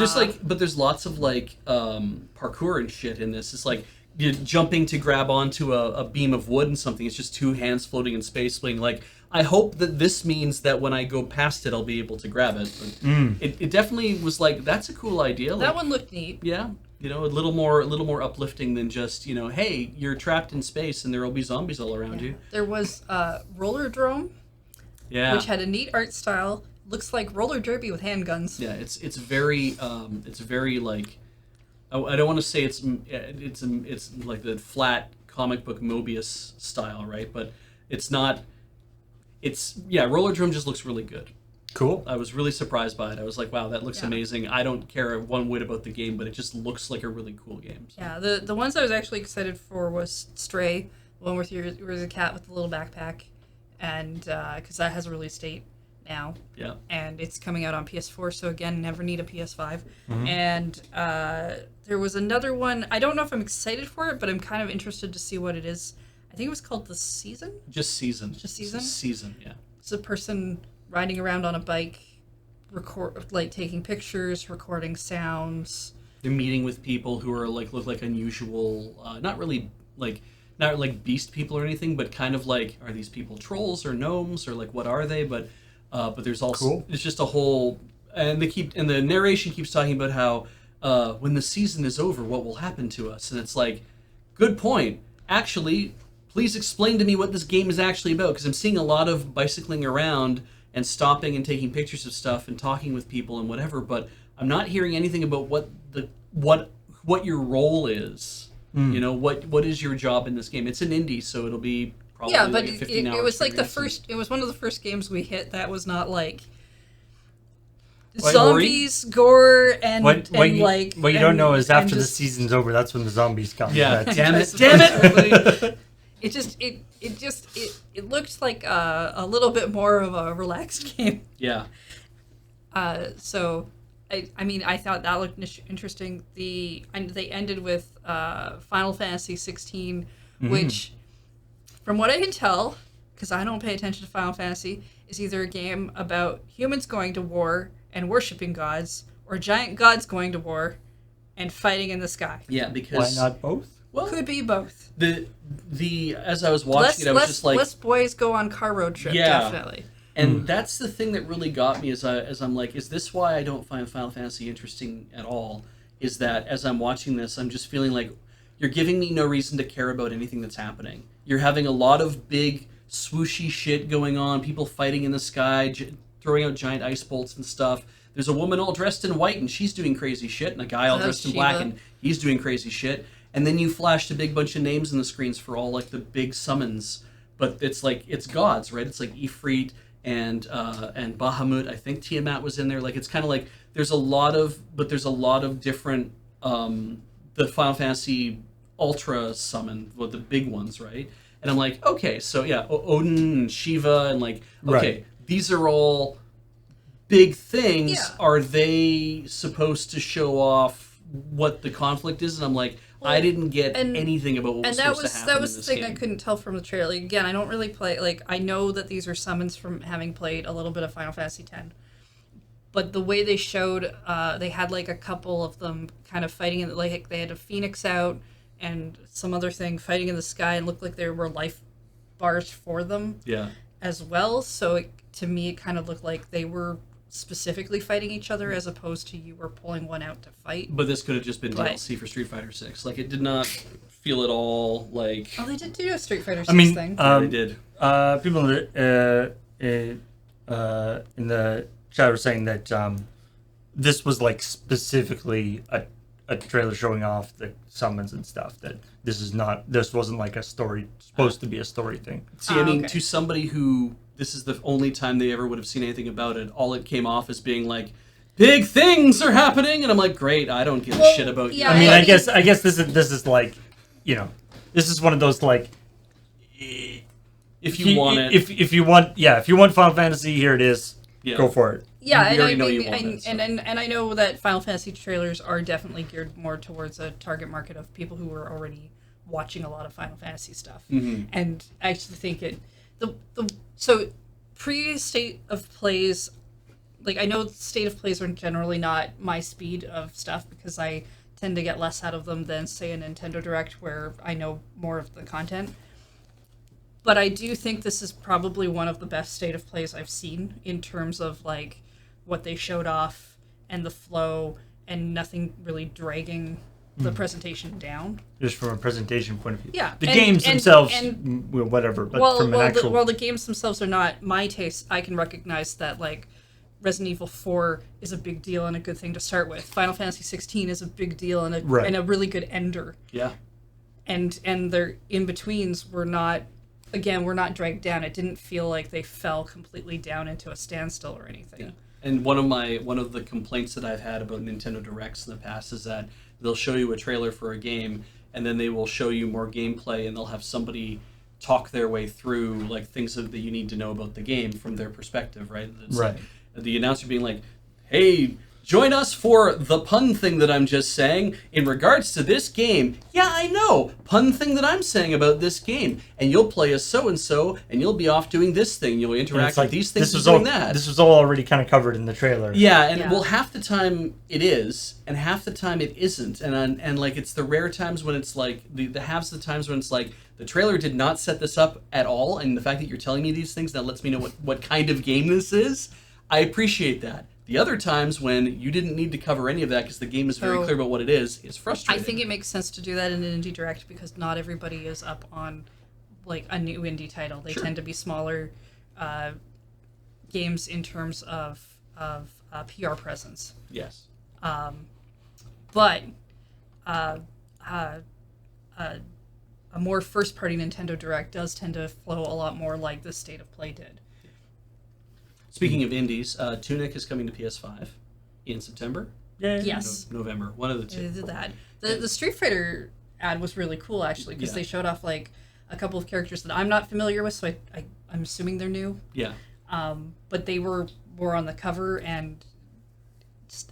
there's lots of like parkour and shit in this. It's like you're jumping to grab onto a beam of wood and something. It's just two hands floating in space, being like, I hope that this means that when I go past it, I'll be able to grab it. But it definitely was like, that's a cool idea. that Like, one looked neat. yeah, a little more uplifting than just hey, you're trapped in space and there will be zombies all around you. There was Roller Drome, Yeah, which had a neat art style. Looks like roller derby with handguns. yeah, it's very like, I don't want to say it's like the flat comic book Mobius style, right? But it's not. Roller Drum just looks really good. Cool. I was really surprised by it. I was like, wow, that looks Yeah. amazing. I don't care one whit about the game, but it just looks like a really cool game. So. Yeah, the ones I was actually excited for was Stray, the one with where the cat with the little backpack, and because that has a release date now. Yeah. And it's coming out on PS4, so again, never need a PS5. And there was another one. I don't know if I'm excited for it, but I'm kind of interested to see what it is. I think it was called The Season. Just Season. Just Season? Just Season, yeah. It's a person riding around on a bike, taking pictures, recording sounds. They're meeting with people who are like look like unusual, not like beast people or anything, but kind of like, are these people trolls or gnomes or like what are they? But there's also it's just a whole, and the narration keeps talking about how when the season is over, what will happen to us? And it's like, good point. Actually, please explain to me what this game is actually about, because I'm seeing a lot of bicycling around and stopping and taking pictures of stuff and talking with people and whatever, but I'm not hearing anything about what your role is. You know, what is your job in this game? It's an indie, so it'll be probably but like a 15-hour it was like it was one of the first games we hit that was not like zombies, gore, and what you don't know is after the just, season's over, that's when the zombies come. Yeah, damn it. It looked like a little bit more of a relaxed game. Yeah. So, I mean, I thought that looked interesting. They ended with Final Fantasy 16, which, from what I can tell, because I don't pay attention to Final Fantasy, is either a game about humans going to war and worshiping gods, or giant gods going to war and fighting in the sky. Yeah, because why not both? Well, could be both. The as I was watching I was just like, less boys go on car road trip, definitely. And that's the thing that really got me as I'm like, is this why I don't find Final Fantasy interesting at all? Is that as I'm watching this, I'm just feeling like you're giving me no reason to care about anything that's happening. You're having a lot of big swooshy shit going on, people fighting in the sky, throwing out giant ice bolts and stuff. There's a woman all dressed in white and she's doing crazy shit, and a guy all dressed in black and he's doing crazy shit. And then you flashed a big bunch of names in the screens for all like the big summons, but it's like it's gods, right? It's like Ifrit and Bahamut. I think Tiamat was in there. Like it's kind of like there's a lot of different the Final Fantasy Ultra summon, the big ones, right? And I'm like, okay, so yeah, Odin and Shiva and like, okay, these are all big things. Yeah. Are they supposed to show off what the conflict is? And I'm like, I didn't get anything about what was supposed to happen. That was the thing game. I couldn't tell from the trailer. Again, I don't really play, like, I know that these are summons from having played a little bit of Final Fantasy X. But the way they showed, they had, like, a couple of them kind of fighting, like, they had a phoenix out and some other thing fighting in the sky, and looked like there were life bars for them as well. So, to me, it kind of looked like they were specifically fighting each other as opposed to you were pulling one out to fight. But this could have just been DLC for Street Fighter 6. Like, it did not feel at all like... Oh, they did do a Street Fighter 6 thing. They did. People in the chat were saying that this was like specifically a trailer showing off the summons and stuff. That this wasn't like a story, supposed to be a story thing. See, I mean, to somebody who... This is the only time they ever would have seen anything about it. All it came off as being like, big things are happening, and I'm like, great, I don't give a shit about you. I mean, I guess this is like, you know, this is one of those like, if you want it, if you want Final Fantasy, here it is. Yeah. Go for it. Yeah, and I know that Final Fantasy trailers are definitely geared more towards a target market of people who are already watching a lot of Final Fantasy stuff, and I actually think so pre-state of plays, like I know state of plays are generally not my speed of stuff because I tend to get less out of them than say a Nintendo Direct where I know more of the content. But I do think this is probably one of the best state of plays I've seen in terms of like what they showed off and the flow and nothing really dragging the presentation down. Just from a presentation point of view. Yeah. The games themselves, whatever, but from an actual... the games themselves are not my taste. I can recognize that, like, Resident Evil 4 is a big deal and a good thing to start with. Final Fantasy 16 is a big deal and a really good ender. Yeah. And their in-betweens were not dragged down. It didn't feel like they fell completely down into a standstill or anything. Yeah. And one of the complaints that I've had about Nintendo Directs in the past is that they'll show you a trailer for a game, and then they will show you more gameplay, and they'll have somebody talk their way through like things that you need to know about the game from their perspective, right? It's like the announcer being like, "Hey, Join us for the pun thing that I'm just saying in regards to this game. Yeah, I know. Pun thing that I'm saying about this game. And you'll play as so-and-so, and you'll be off doing this thing. You'll interact with these things and doing that. This was all already kind of covered in the trailer. Yeah, and well, half the time it is, and half the time it isn't. And like, it's the rare times when it's like, the halves of the times when it's like, the trailer did not set this up at all, and the fact that you're telling me these things, that lets me know what kind of game this is. I appreciate that. The other times when you didn't need to cover any of that because the game is very clear about what it is frustrating. I think it makes sense to do that in an indie direct because not everybody is up on like a new indie title. They tend to be smaller games in terms of PR presence. Yes. But a more first-party Nintendo Direct does tend to flow a lot more like the State of Play did. Speaking of indies, Tunic is coming to PS5 in September. Yeah. Yes. November. One of the two. They did that. The Street Fighter ad was really cool, actually, because they showed off, like, a couple of characters that I'm not familiar with, so I'm assuming they're new. Yeah. But they were on the cover, and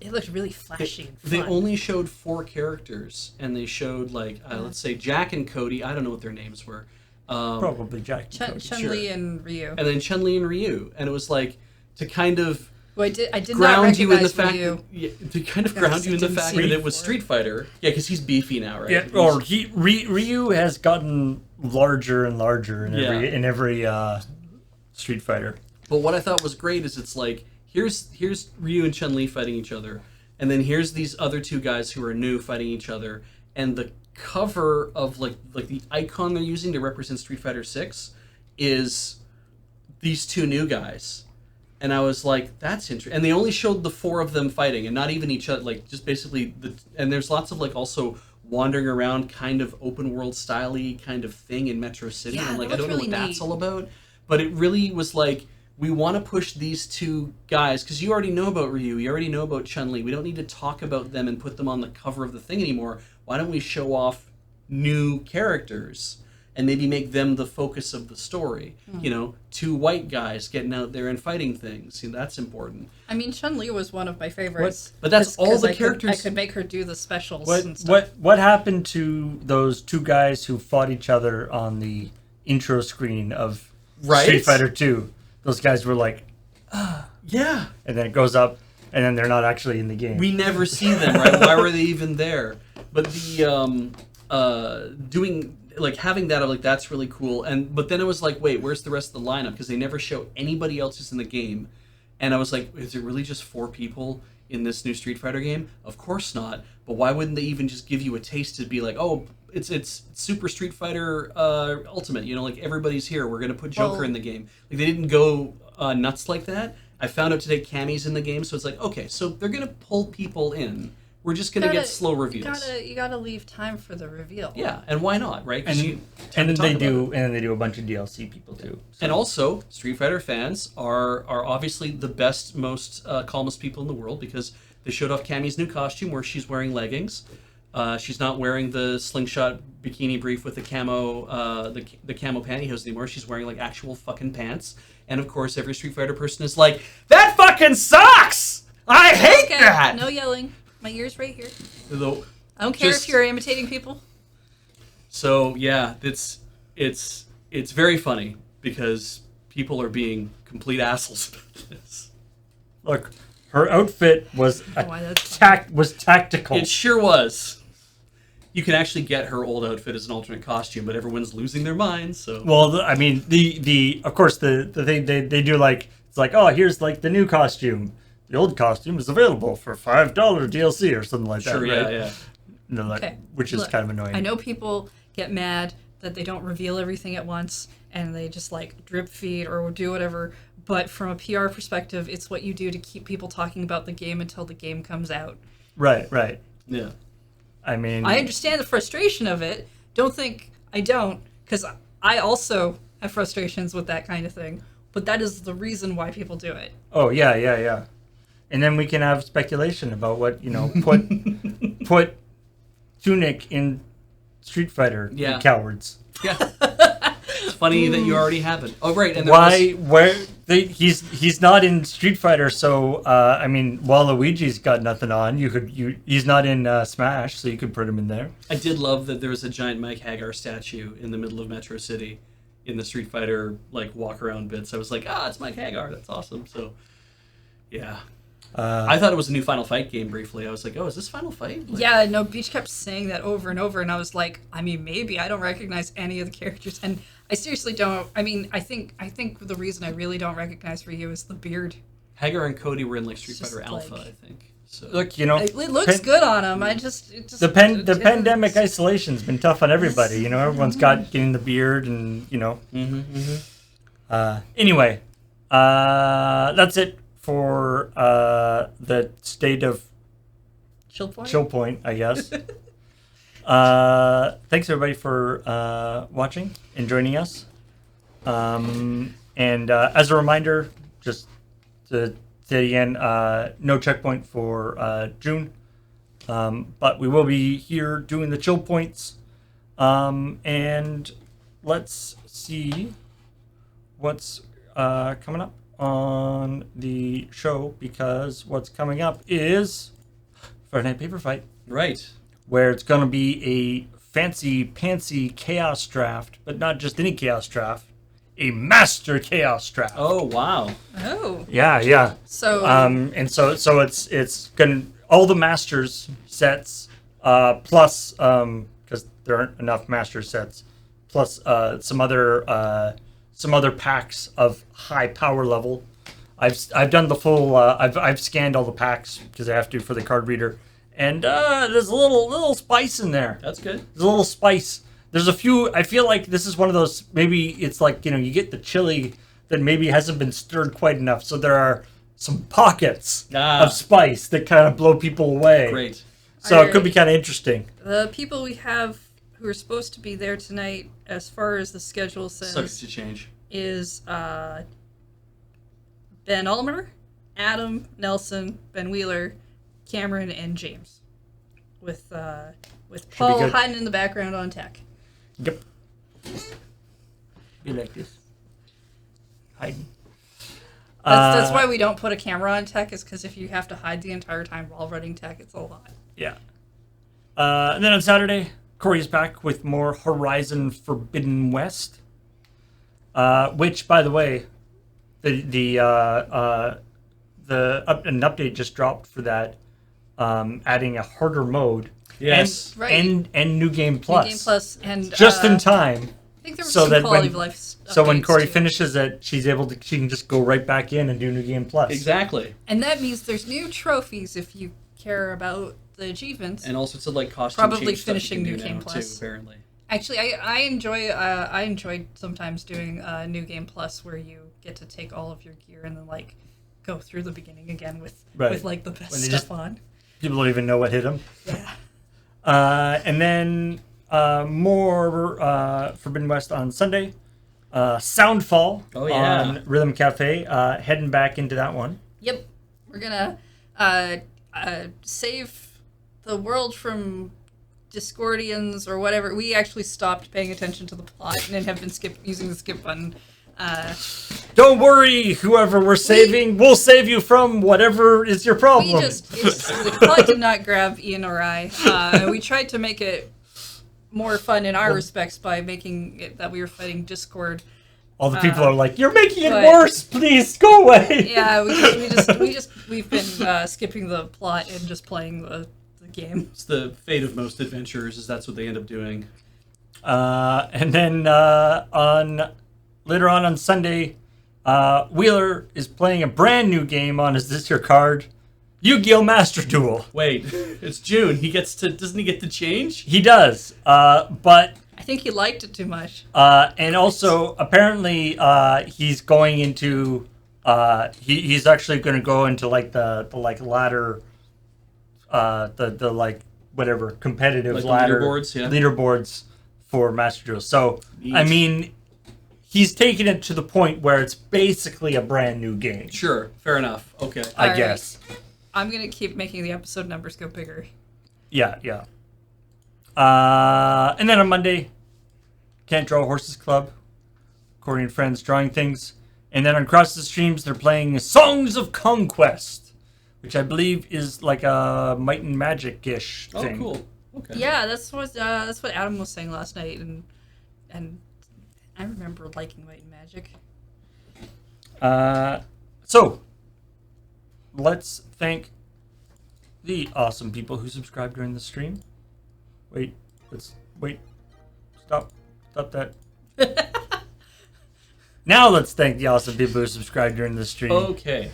it looked really flashy and fun. They only showed 4 characters, and they showed, like, let's say Jack and Cody. I don't know what their names were. Probably Jack and Cody. Chun-Li and Ryu. And then Chun-Li and Ryu. And it was like, to kind of... Well, I did ground not you in the recognize fact Ryu. to kind of ground you in the fact that it was Street Fighter. Yeah, because he's beefy now, right? Yeah, or Ryu has gotten larger and larger in every Street Fighter. But what I thought was great is it's like, here's Ryu and Chun-Li fighting each other, and then here's these other 2 guys who are new fighting each other, and the cover of like the icon they're using to represent Street Fighter 6 is these 2 new guys. And I was like, that's interesting. And they only showed the 4 of them fighting, and not even each other, like, just basically and there's lots of like also wandering around kind of open world style-y kind of thing in Metro City. Yeah, and like, that I don't know really what that's neat. all about. But it really was like, we want to push these 2 guys, because you already know about Ryu, you already know about Chun-Li. We don't need to talk about them and put them on the cover of the thing anymore. Why don't we show off new characters and maybe make them the focus of the story? You know, 2 white guys getting out there and fighting things. You know, that's important. I mean, Chun-Li was one of my favorites. But that's all the I characters... could make her do the specials and stuff. What happened to those 2 guys who fought each other on the intro screen of Street Fighter 2? Those guys were like, yeah. And then it goes up, and then they're not actually in the game. We never see them, right? Why were they even there? But the doing, like, having that, I'm like, that's really cool. But then I was like, wait, where's the rest of the lineup? Because they never show anybody else who's in the game. And I was like, is it really just 4 people in this new Street Fighter game? Of course not. But why wouldn't they even just give you a taste to be like, oh, it's Super Street Fighter Ultimate, you know, like, everybody's here. We're going to put Joker in the game. Like, they didn't go nuts like that. I found out today Cammy's in the game, so it's like, okay, so they're going to pull people in. We're just going to get slow reveals. You gotta leave time for the reveal. Yeah, and why not, right? And then they do a bunch of DLC people too. So. And also, Street Fighter fans are obviously the best, most calmest people in the world, because they showed off Cammy's new costume where she's wearing leggings. She's not wearing the slingshot bikini brief with the camo pantyhose anymore. She's wearing like actual fucking pants. And of course, every Street Fighter person is like, that fucking sucks! I hate that! No yelling. My ear's right here. Though, I don't care if you're imitating people. So yeah, it's very funny because people are being complete assholes about this. Look, her outfit was tactical. It sure was. You can actually get her old outfit as an alternate costume, but everyone's losing their minds. So well, I mean, of course the thing they do, like, it's like, oh, here's like the new costume. The old costume is available for $5 DLC or something like that. Sure, right? yeah. No, like, which is kind of annoying. I know people get mad that they don't reveal everything at once and they just like drip feed or do whatever. But from a PR perspective, it's what you do to keep people talking about the game until the game comes out. Right. Yeah. I mean, I understand the frustration of it. Don't think I don't, because I also have frustrations with that kind of thing. But that is the reason why people do it. Oh, yeah. And then we can have speculation about what, put Tunic in Street Fighter, you cowards. Yeah. funny that you already have it. Oh, right. And he's not in Street Fighter, so I mean, Waluigi's got nothing on. He's not in Smash, so you could put him in there. I did love that there was a giant Mike Hagar statue in the middle of Metro City in the Street Fighter like walk around bits. I was like, it's Mike Hagar. That's awesome. So, yeah. I thought it was a new Final Fight game briefly. I was like, is this Final Fight? Like, yeah, no, Beach kept saying that over and over, and I was like, I mean, maybe I don't recognize any of the characters, and I seriously don't. I mean, I think the reason I really don't recognize Ryu is the beard. Hagar and Cody were in like Street Just Fighter Alpha, like- I think. So. Look, It looks good on him. the pandemic isolation's been tough on everybody. Everyone's got getting the beard, and Anyway, that's it for the state of ChillPoint. ChillPoint, I guess. Thanks everybody for watching and joining us. And as a reminder, just to say again, no checkpoint for June, but we will be here doing the chill points. And let's see what's coming up on the show, because what's coming up is Friday Night Paper Fight. Right. Where it's going to be a fancy-pantsy chaos draft, but not just any chaos draft, a master chaos draft. Oh, wow. Oh. Yeah. So. And so it's going to, all the masters sets, plus, because there aren't enough master sets, plus some other packs of high power level. I've done the full. I've scanned all the packs because I have to for the card reader, and there's a little spice in there. That's good. There's a little spice. There's a few. I feel like this is one of those. Maybe it's like you get the chili that maybe hasn't been stirred quite enough, so there are some pockets of spice that kind of blow people away. Great. So it could be kind of interesting. The people we have who are supposed to be there tonight, as far as the schedule says, Subject to change, is Ben Ulmer, Adam, Nelson, Ben Wheeler, Cameron, and James, with Paul hiding in the background on tech. Yep. Be like this. Hiding. That's why we don't put a camera on tech, is because if you have to hide the entire time while running tech, it's a lot. Yeah. And then on Saturday, Corey's back with more Horizon Forbidden West. Which, by the way, an update just dropped for that, adding a harder mode. Yes. And New Game Plus. New Game Plus and just in time. I think there was so some that quality when, of life. So when Corey too. finishes it, she can just go right back in and do New Game Plus. Exactly. And that means there's new trophies if you care about the achievements. And all sorts of like costume probably change stuff finishing you New can do Game now, Plus. too, apparently. Actually, I enjoy sometimes doing New Game Plus where you get to take all of your gear and then like go through the beginning again with like the best stuff on. People don't even know what hit them. Yeah. And then more Forbidden West on Sunday. Soundfall on Rhythm Cafe. Heading back into that one. Yep. We're gonna save the world from Discordians or whatever. We actually stopped paying attention to the plot and have been using the skip button. Don't worry, whoever we're saving, we'll save you from whatever is your problem. The plot did not grab Ian or I. We tried to make it more fun in our respects by making it that we were fighting Discord. All the people are like, "You're making it worse. Please go away." Yeah, we've been skipping the plot and just playing the game. It's the fate of most adventurers, is that's what they end up doing. And then later on Sunday, Wheeler is playing a brand new game on Is This Your Card? Yu-Gi-Oh! Master Duel. Wait, it's June. Doesn't he get to change? He does, but I think he liked it too much. and also apparently he's going into he's actually going to go into like the like ladder, the like whatever competitive like ladder leaderboards for Master Duel. So Neat. I mean, he's taken it to the point where it's basically a brand new game. Sure, fair enough. Okay. I guess. I'm gonna keep making the episode numbers go bigger. Yeah. And then on Monday, Can't Draw Horses Club Corey and friends drawing things. And then across the streams, they're playing Songs of Conquest, which I believe is like a Might and Magic-ish thing. Oh, cool. Okay. Yeah, that's what Adam was saying last night, and I remember liking Might and Magic. So, let's thank the awesome people who subscribed during the stream. Wait. Stop that. Now let's thank the awesome people who subscribed during the stream. Okay.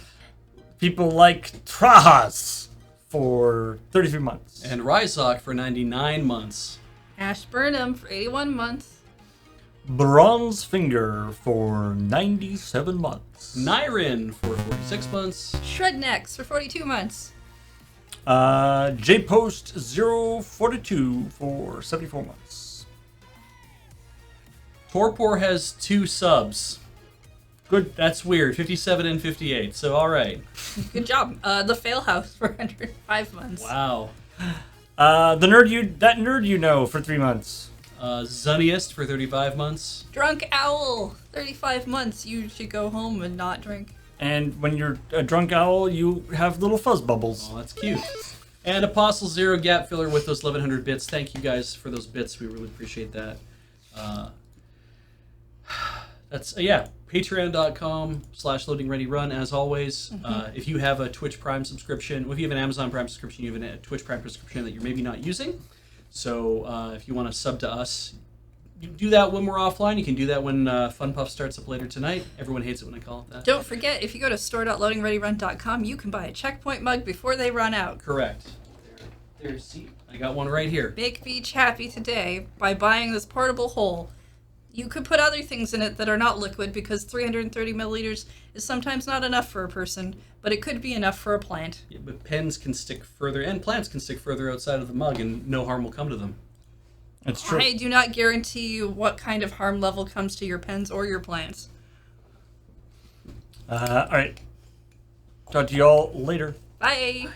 People like Trajas for 33 months. And Ryzok for 99 months. Ash Burnham for 81 months. Bronze Finger for 97 months. Nyrin for 46 months. Shrednex for 42 months. JPost 042 for 74 months. Torpor has 2 subs. Good. That's weird. 57 and 58. So, all right. Good job. The Fail House for 105 months. Wow. That nerd you know for 3 months. Zunniest for 35 months. Drunk Owl, 35 months. You should go home and not drink. And when you're a drunk owl, you have little fuzz bubbles. Oh, that's cute. And Apostle Zero Gap Filler with those 1,100 bits. Thank you guys for those bits. We really appreciate that. That's patreon.com/loadingreadyrun as always. If you have a Twitch Prime subscription, if you have an Amazon Prime subscription, you have a Twitch Prime subscription that you're maybe not using. So if you want to sub to us, you do that when we're offline. You can do that when Fun Puff starts up later tonight. Everyone hates it when I call it that. Don't forget, if you go to store.loadingreadyrun.com, you can buy a CheckPoint mug before they run out. Correct. There's, see, I got one right here. Make Beach happy today by buying this portable hole. You could put other things in it that are not liquid because 330 milliliters is sometimes not enough for a person, but it could be enough for a plant. Yeah, but pens can stick further, and plants can stick further outside of the mug, and no harm will come to them. That's true. I do not guarantee you what kind of harm level comes to your pens or your plants. All right. Talk to y'all later. Bye.